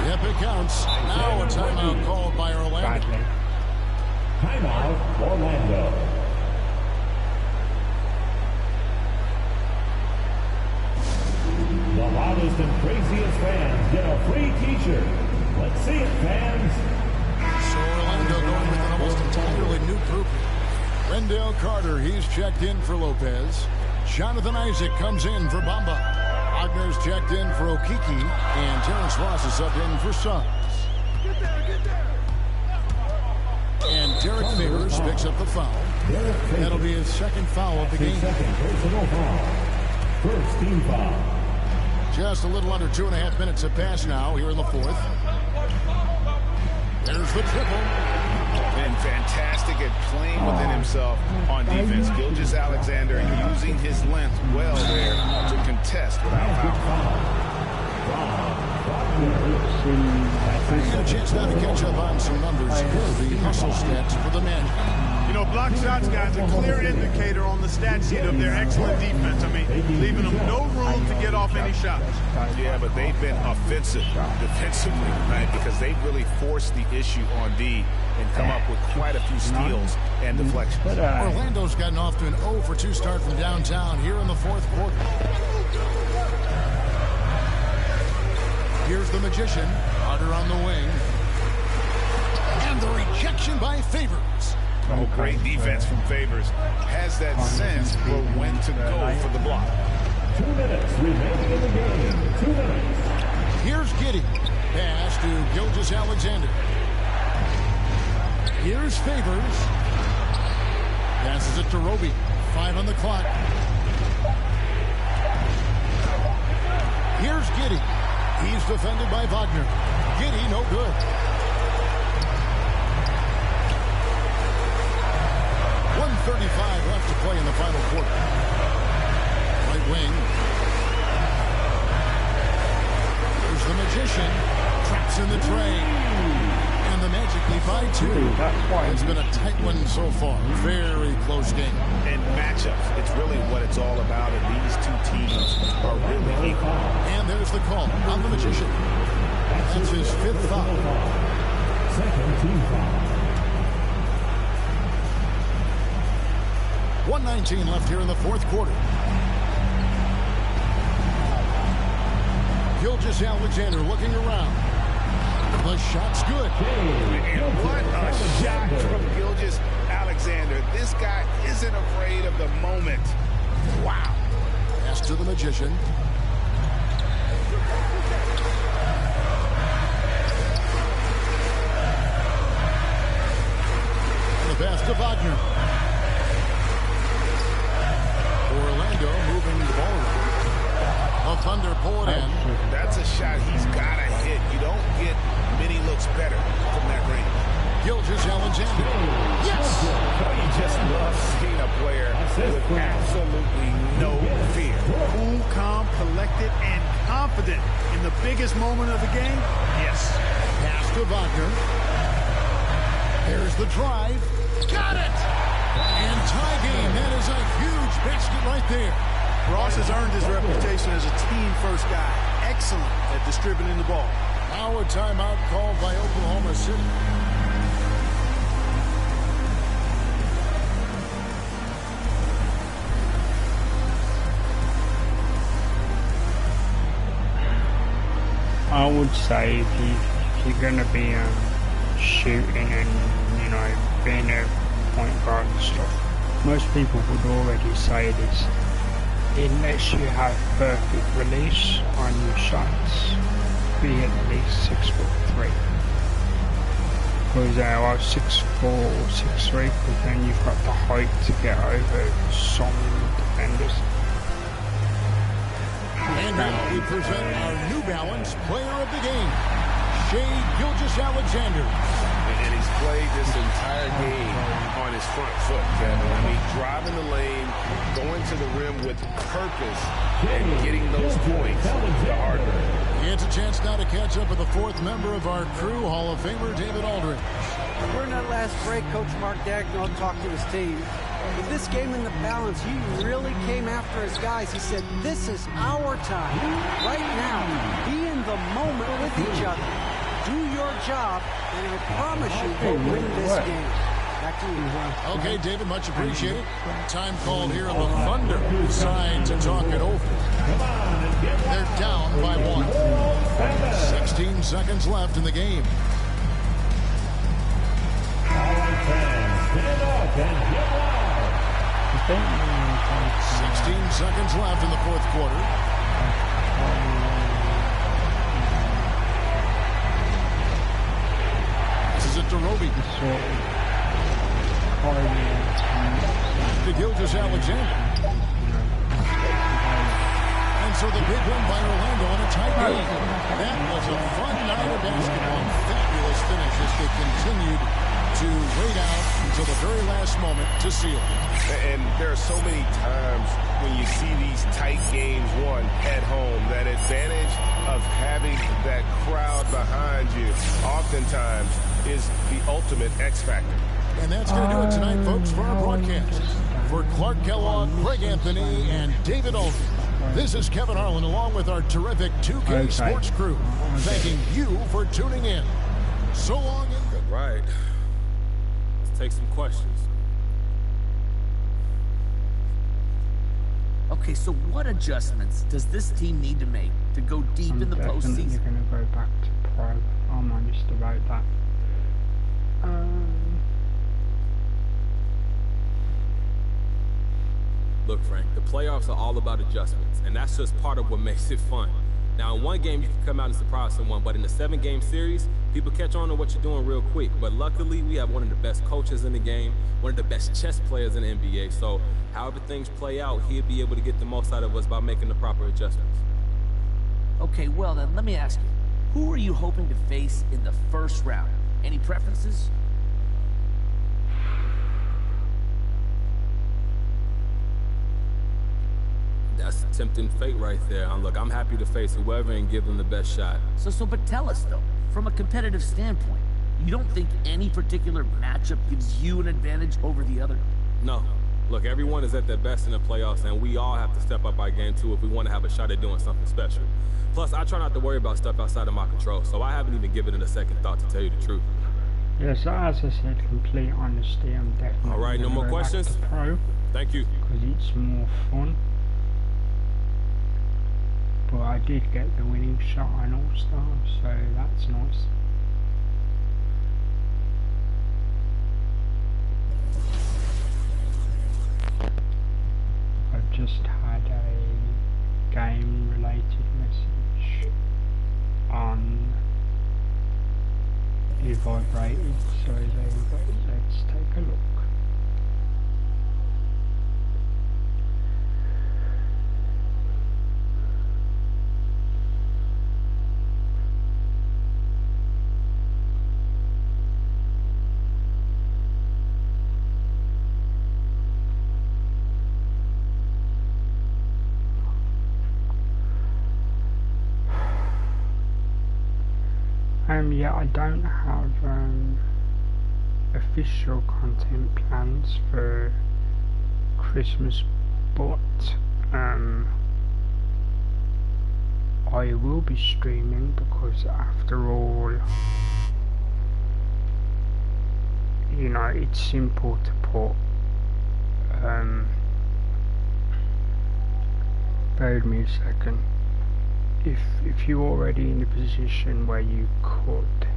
Yep, it counts. Now a timeout called by Orlando. Timeout, Orlando. The loudest and craziest fans get a free t-shirt. Let's see it, fans. So Orlando going with an almost entirely new group. Wendell Carter, he's checked in for Lopez. Jonathan Isaac comes in for Bamba. Wagner's checked in for Okiki. And Terrence Ross is subbed in for Suggs. And Derek Favors picks up the foul. That'll be his second foul of the game. Second personal foul. First team foul. Just a little under 2.5 minutes have passed now here in the fourth. There's the triple. Been fantastic at playing within himself on defense. Gilgeous-Alexander using his length well there to contest without foul. And a chance now to catch up on some numbers. Here are the hustle stats for the men. You know, block shots, guys, a clear indicator on the stat sheet of their excellent defense. I mean, leaving them no room to get off any shots. Yeah, but they've been offensive defensively tonight because they've really forced the issue on D and come up with quite a few steals and deflections. Orlando's gotten off to an 0 for 2 start from downtown here in the fourth quarter. Here's the Magician. Carter on the wing. And the rejection by Favors. Oh, great defense from Favors. Has that sense for when to go for the block. 2 minutes remaining in the game. 2 minutes. Here's Giddey. Pass to Gilgeous-Alexander. Here's Favors. Passes it to Roby. 5 on the clock. Here's Giddey. He's defended by Wagner. Giddey, no good. .135 left to play in the final quarter. Right wing. There's the Magician. Traps in the tray. And the Magic lead by 2. It's been a tight one so far. Very close game. And matchups, it's really what it's all about, and these two teams are really equal. And there's the call on the Magician. That's his 5th foul. Second team foul. 1:19 left here in the fourth quarter. Gilgeous-Alexander looking around. The shot's good. And what a shot from Gilgeous-Alexander. This guy isn't afraid of the moment. Wow. Pass to the Magician. And the pass to Wagner. Orlando moving the ball. The Thunder pull it in. That's a shot he's got to hit. You don't get many looks better from that range. Gilgeous-Alexander. Yes! You just love seeing a player with absolutely no fear. Cool, calm, collected, and confident in the biggest moment of the game. Yes. Pass to Wagner. There's the drive. Got it! And tie game. That is a huge basket right there. Ross has earned his reputation as a team-first guy. Excellent at distributing the ball. Now a timeout called by Oklahoma City. say if you're going to be shooting and, you know, being a point guard and stuff, most people would already say this. Unless you have perfect release on your shots, be at least 6'3". Because they are 6'4", 6'3", because then you've got the height to get over some defenders. And now we present our New Balance Player of the Game, Shai Gilgeous-Alexander. And he's played this entire game on his front foot, Kevin. I mean, driving the lane, going to the rim with purpose, and getting those points the hard way. He gets a chance now to catch up with the fourth member of our crew, Hall of Famer David Aldridge. During that last break, Coach Mark Daigneault talked to his team. With this game in the balance, he really came after his guys. He said, this is our time. Right now, be in the moment with each other. Do your job, and I promise you we'll win this game. Back to you. Okay, David, much appreciated. Time called here on the Thunder side to talk it over. They're down by 1. 16 seconds left in the game. 16 seconds left in the fourth quarter. This is it to Roby. To Gilgeous-Alexander. And so the big win by Orlando on a tight game. That was a fun night of basketball. Fabulous finish as they continued to wait out until the very last moment to seal. And there are so many times when you see these tight games won at home, that advantage of having that crowd behind you oftentimes is the ultimate X factor. And that's going to do it tonight, folks, for our broadcast. For Clark Kellogg, Greg Anthony, and David Aldridge, this is Kevin Harlan along with our terrific 2K Sports crew, thanking you for tuning in. So long and good. Right. Let's take some questions. Okay, so what adjustments does this team need to make to go deep in the postseason? You're going to go back to pro. I'm honest about that. Look, Frank, the playoffs are all about adjustments, and that's just part of what makes it fun. Now, in one game, you can come out and surprise someone, but in a 7-game series, people catch on to what you're doing real quick. But luckily, we have one of the best coaches in the game, one of the best chess players in the NBA. So, however things play out, he'll be able to get the most out of us by making the proper adjustments. Okay, well then, let me ask you, who are you hoping to face in the first round? Any preferences? That's tempting fate right there. Look, I'm happy to face whoever and give them the best shot. But tell us, though, from a competitive standpoint, you don't think any particular matchup gives you an advantage over the other? No. Look, everyone is at their best in the playoffs, and we all have to step up our game, too, if we want to have a shot at doing something special. Plus, I try not to worry about stuff outside of my control, so I haven't even given it a second thought, to tell you the truth. Yes, as I said, complete honesty, I'm definitely all right, no more questions? Pro. Thank you. Because it's more fun. But I did get the winning shot on All-Star, so that's nice. I've just had a game-related message on it vibrated, so let's take a look. Yeah, I don't have official content plans for Christmas, but I will be streaming because after all, you know, it's simple to put bear with me a second. if you're already in a position where you could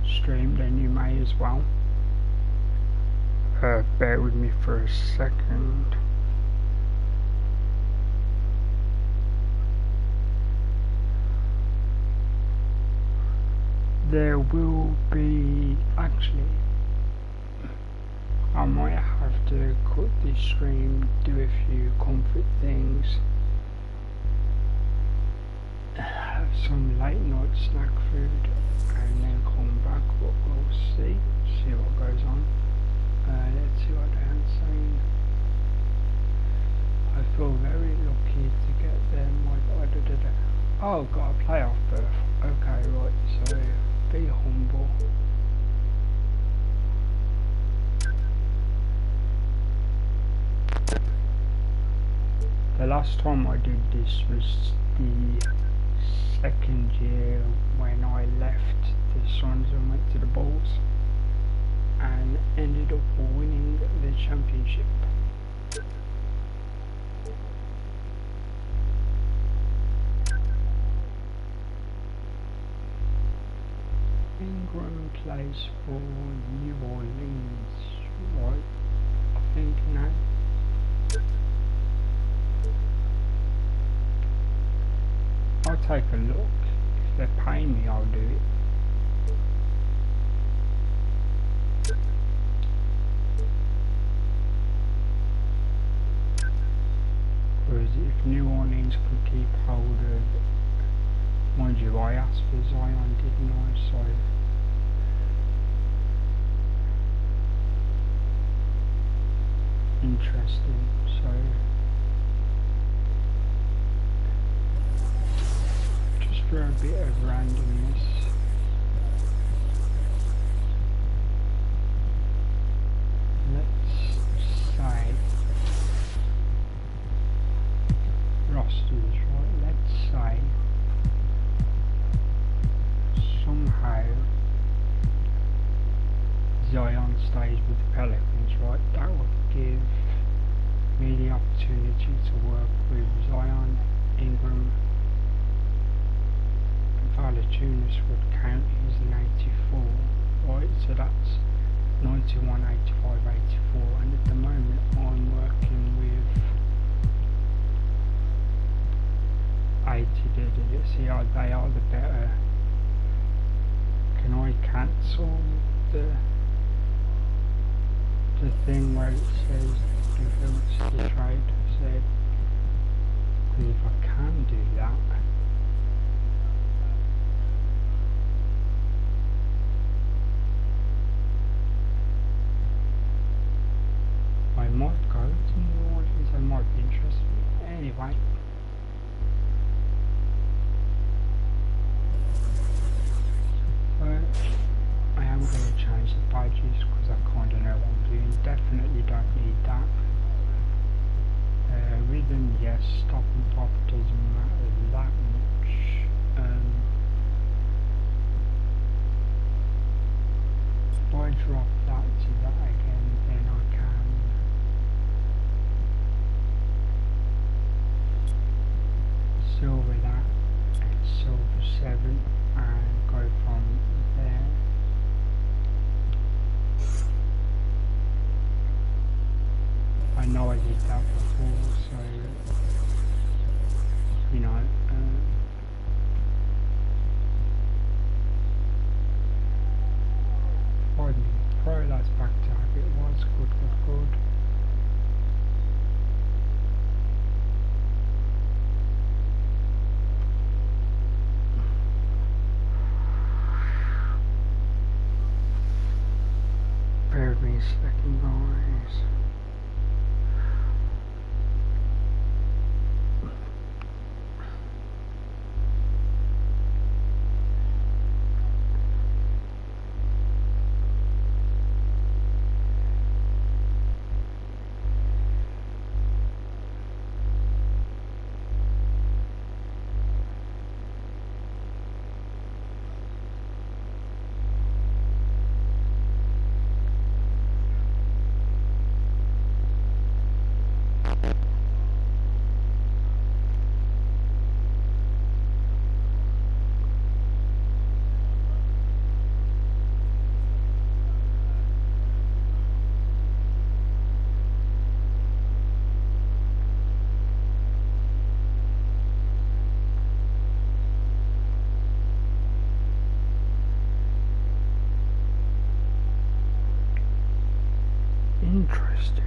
stream, then you may as well. Bear with me for a second. There will be, actually, I might have to cut this stream, do a few comfort things, have some late night snack food, and then come back. But we'll see what goes on. Let's see what they're saying. I feel very lucky to get there. Oh, got a playoff berth. Okay, right, so be humble. The last time I did this was the second year when I left the Suns and went to the Bulls and ended up winning the championship. Ingram plays for New Orleans, right? I think now. I'll take a look. If they're paying me, I'll do it. Because if New Orleans can keep hold of, mind you, I asked for Zion, didn't I? So interesting. So just for a bit of randomness, let's say rosters, right? Let's say somehow Zion stays with the Pelicans, right? That would give me the opportunity to work with Zion, Ingram, and Valanciunas would count as an 84, right? So that's 91, 85, 84, and at the moment I'm working with 80. See how they are the better. Can I cancel the thing where it says influence the trade? Said, because if I can do that, I might go to New Orleans. I might be interested. Anyway. I am going to change the badges because I kind of know what I'm doing. Definitely don't need that. Rhythm, yes. Stop and pop doesn't matter that much. If I drop that to that again, then I can silver that at silver 7 and go from there. I know I did that before, so you know, pardon me, pro, that's back to how it was. Good. Bear with me a second, guys. interesting.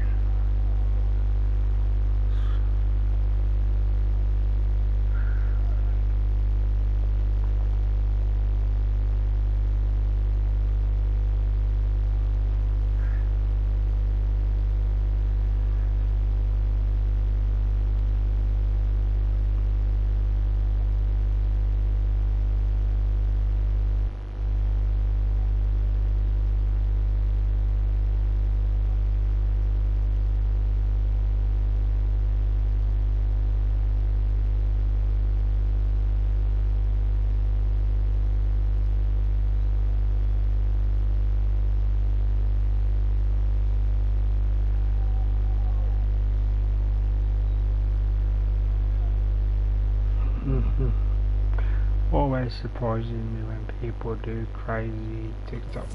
Always surprising me when people do crazy TikToks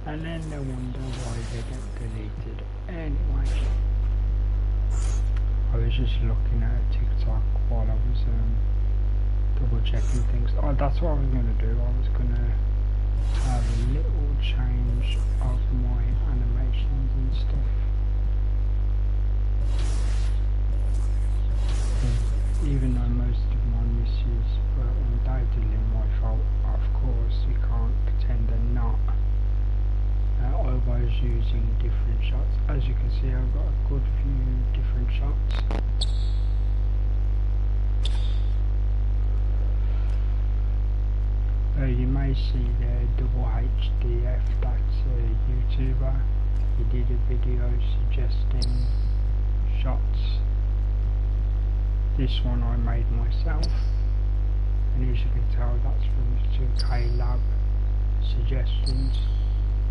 and then they wonder why they get deleted. Anyway, I was just looking at a TikTok while I was double checking things. Oh, that's what I was going to do. I was going to have a little change of my animations and stuff. Even though most of my misses were undoubtedly my fault, of course, you can't pretend they're not. I was using different shots. As you can see, I've got a good few different shots. You may see the double HDF, that's a YouTuber. He did a video suggesting shots. This one I made myself, and as you can tell, that's from the 2K Lab suggestions.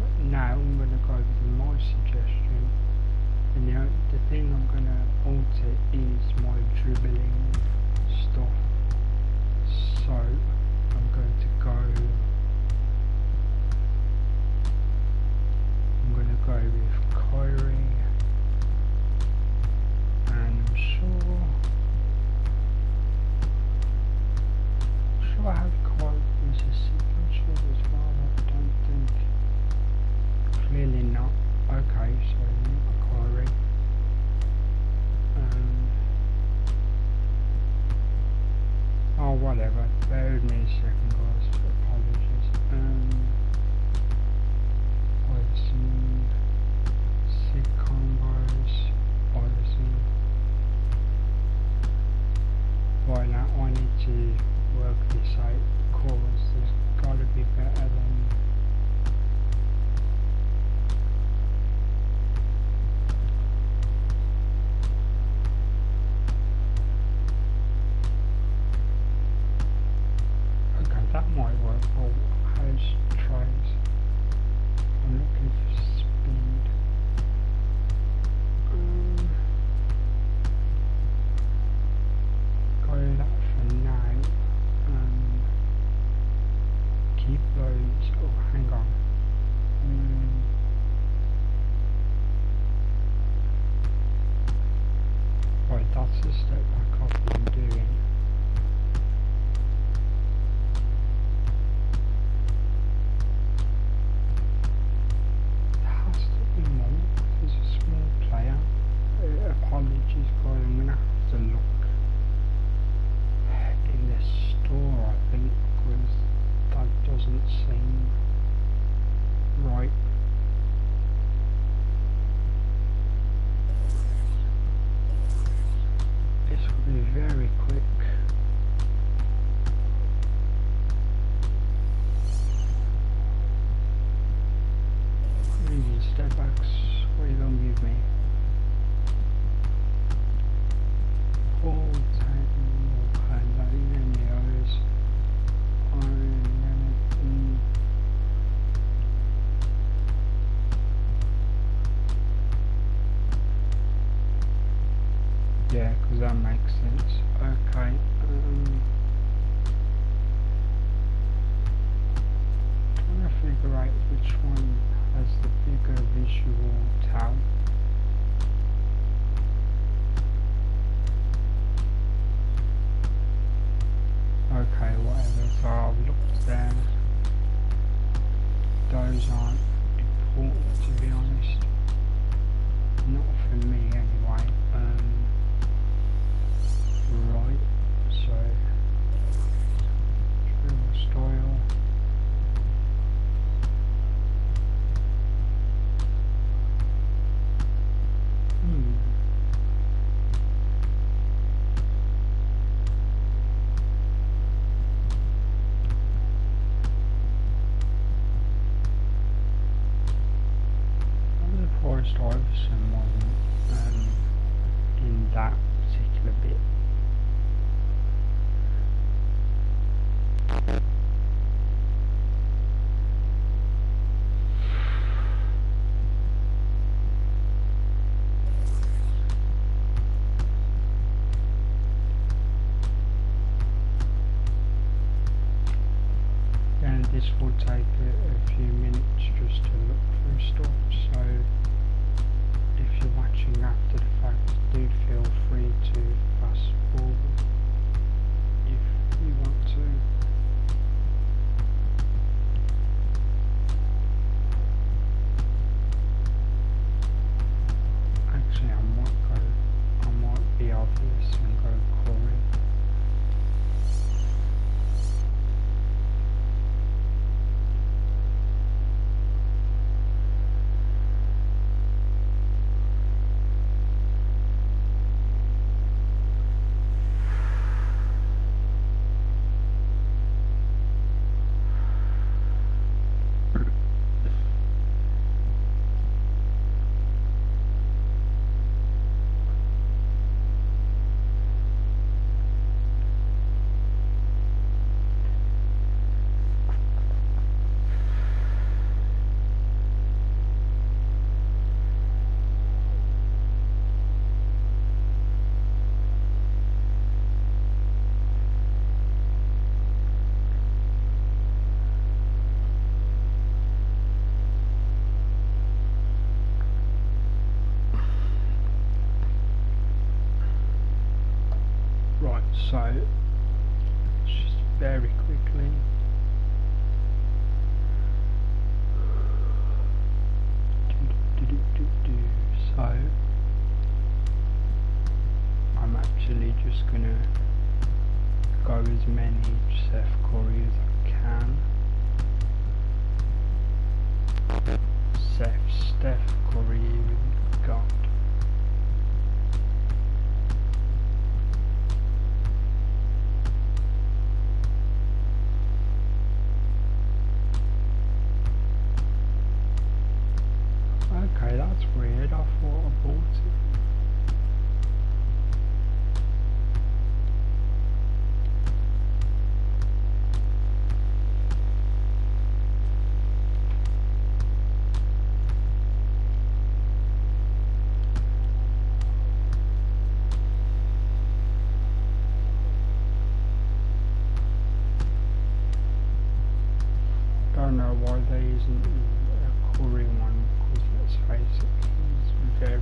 But now I'm going to go with my suggestion, and the thing I'm going to alter is my dribbling stuff. So I'm going to go with Kyrie, and I'm sure I have Kyrie as a signature as well. I don't think, clearly not. Okay, so not Kyrie. Oh, whatever. Bear with me a second, guys. Apologies. Odyssey, Sig combos, Odyssey. Right now, I need to work this out because there's got to be better than. That might work. Oh, house tries. I'm looking for speed. Go that for now. Keep those. Oh, hang on. Right, that's a step back off what I'm doing. Apologies guys, I'm gonna have to look in the store, I think, because that doesn't seem right. This will be very quick. Maybe step backs, what are you gonna give me? Yeah, because that makes sense. Okay. Trying to figure out which one has the bigger visual towel. Okay, whatever, so I've looked there. Those aren't important, to be honest. Stuyvesant wasn't in that particular bit. And this will take a few minutes just to look through stuff, so if you're watching after the fact, do feel free to fast forward if you want to. Actually, I might be obvious and go Corey. Right, so just very quickly, so I'm actually just gonna go as many Steph Curry as I can. Steph Curry, God. Okay, that's weird. I thought I bought it. Don't know why there isn't a Curry one, because let's face it, he's very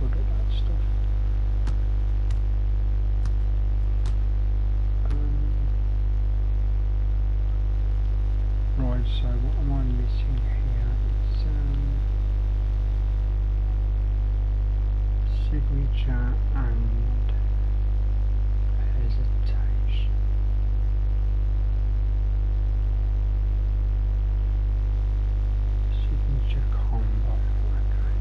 good at that stuff. Right, so what am I missing here? It's signature and hesitation. Signature combo, okay.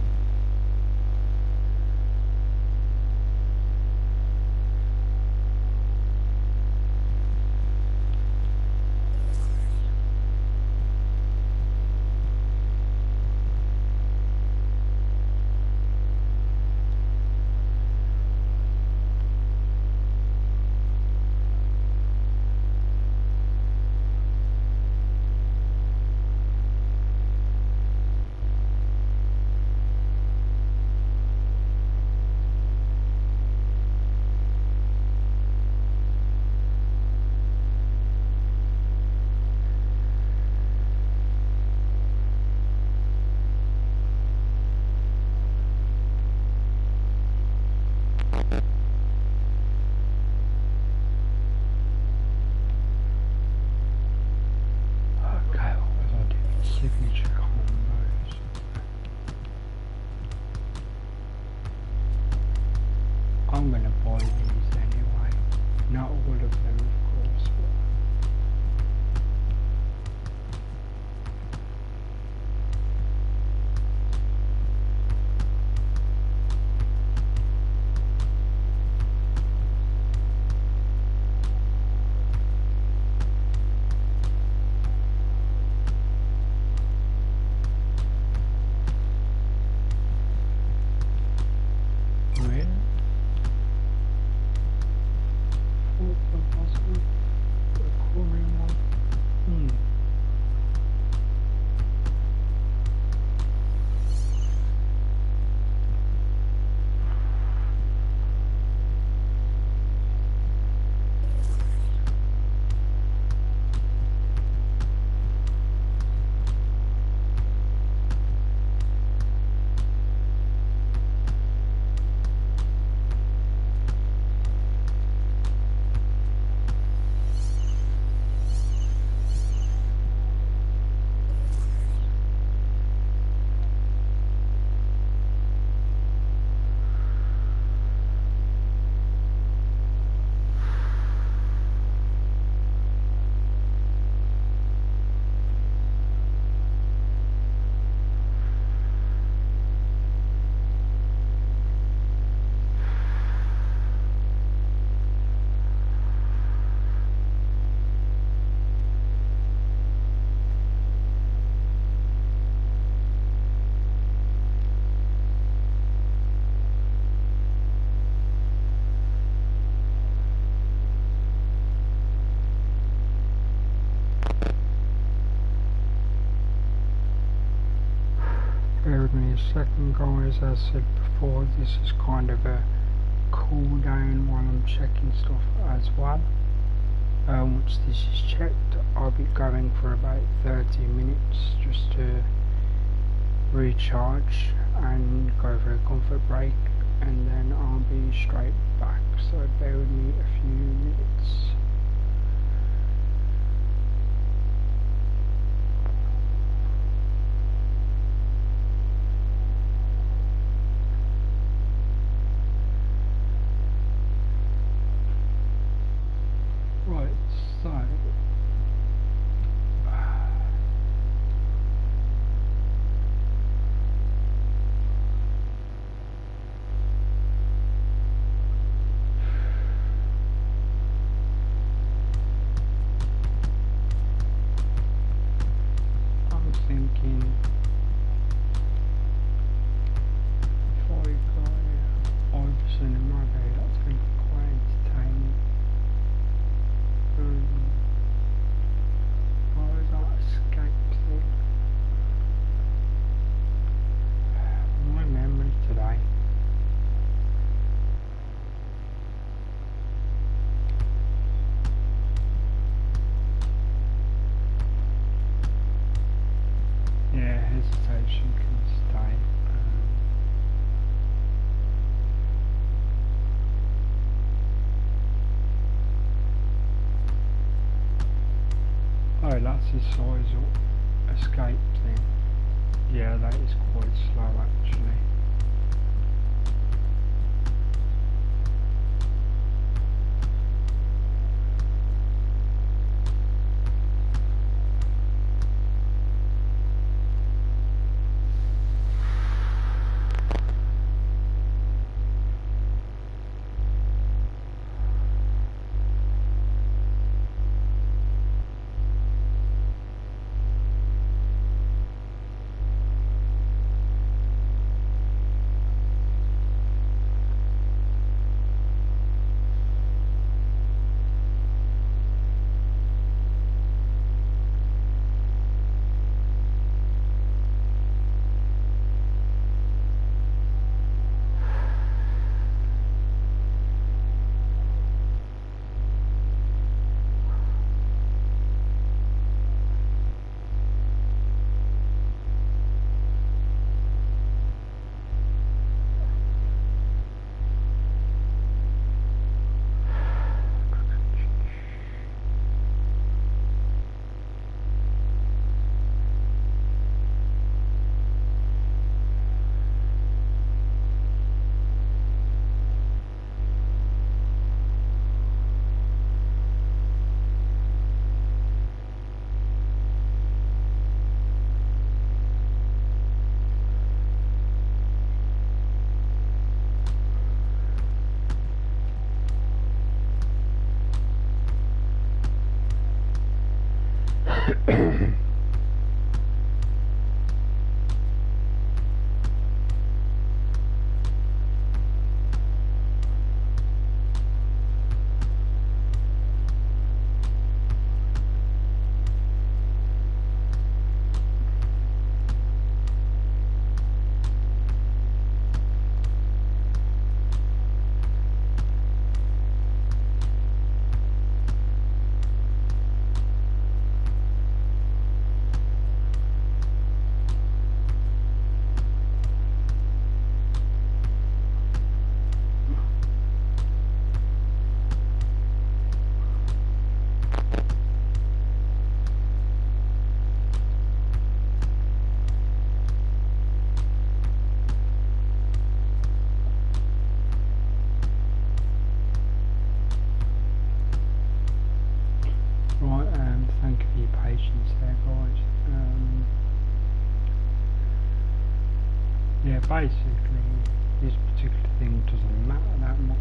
Signature combos. I'm gonna buy these anyway. Not all of them, of course. Bear with me a second, guys. As I said before, this is kind of a cool down while I'm checking stuff as well. Once this is checked, I'll be going for about 30 minutes just to recharge and go for a comfort break, and then I'll be straight back. So bear with me a few minutes. Right, so I'm thinking if I go Iverson and Murray, that's going to be quite entertaining. What was that escape thing? My memory today. Yeah, hesitation can stay. Oh, that's his size or escape thing. Yeah, that is quite slow actually. Thank you for your patience there, guys. Yeah, basically this particular thing doesn't matter that much.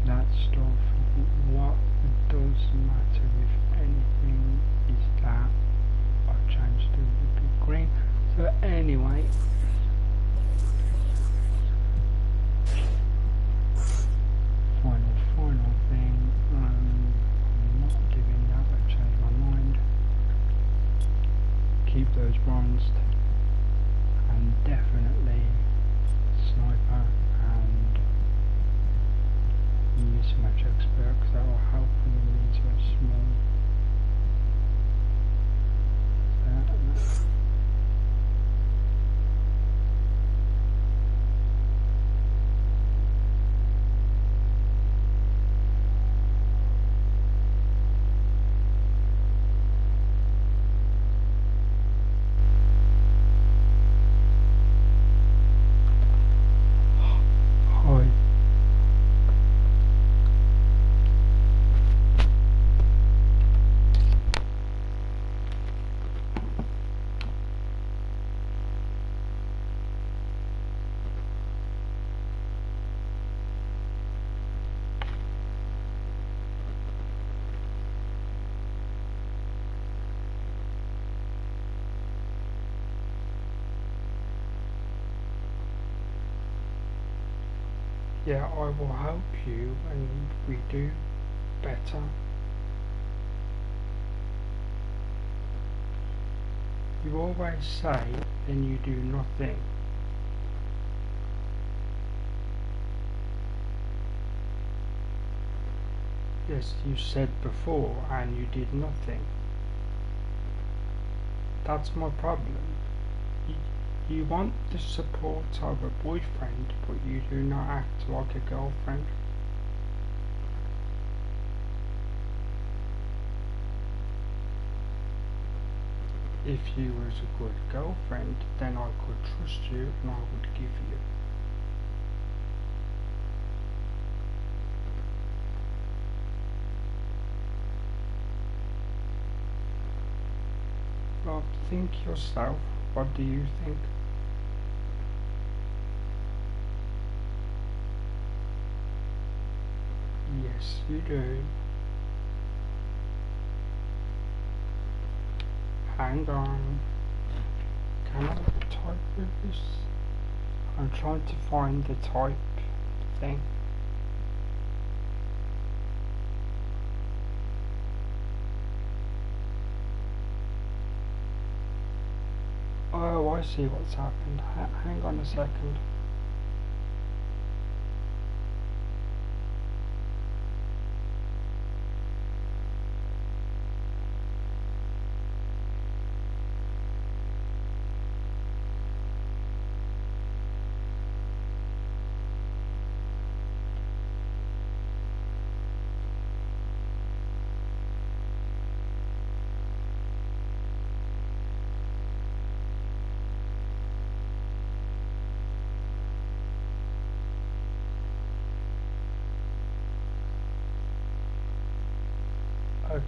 That stuff, what does matter if anything is that I've changed to the big green. So anyway, final thing, I'm not giving that, I've changed my mind. keep those bronzed, and definitely sniper and mismatch expert, because that will help when you need so small. Yeah, I will help you when we do better. You always say, then you do nothing. Yes, you said before, and you did nothing. That's my problem. You want the support of a boyfriend, but you do not act like a girlfriend. If you was a good girlfriend, then I could trust you and I would give you. Well, think yourself. What do you think? Yes, you do. Hang on. Can I type with this? I'm trying to find the type thing. Oh, I see what's happened. Hang on a second.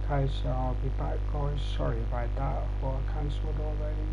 Okay, so I'll be back, guys. Sorry about that. I thought I cancelled already.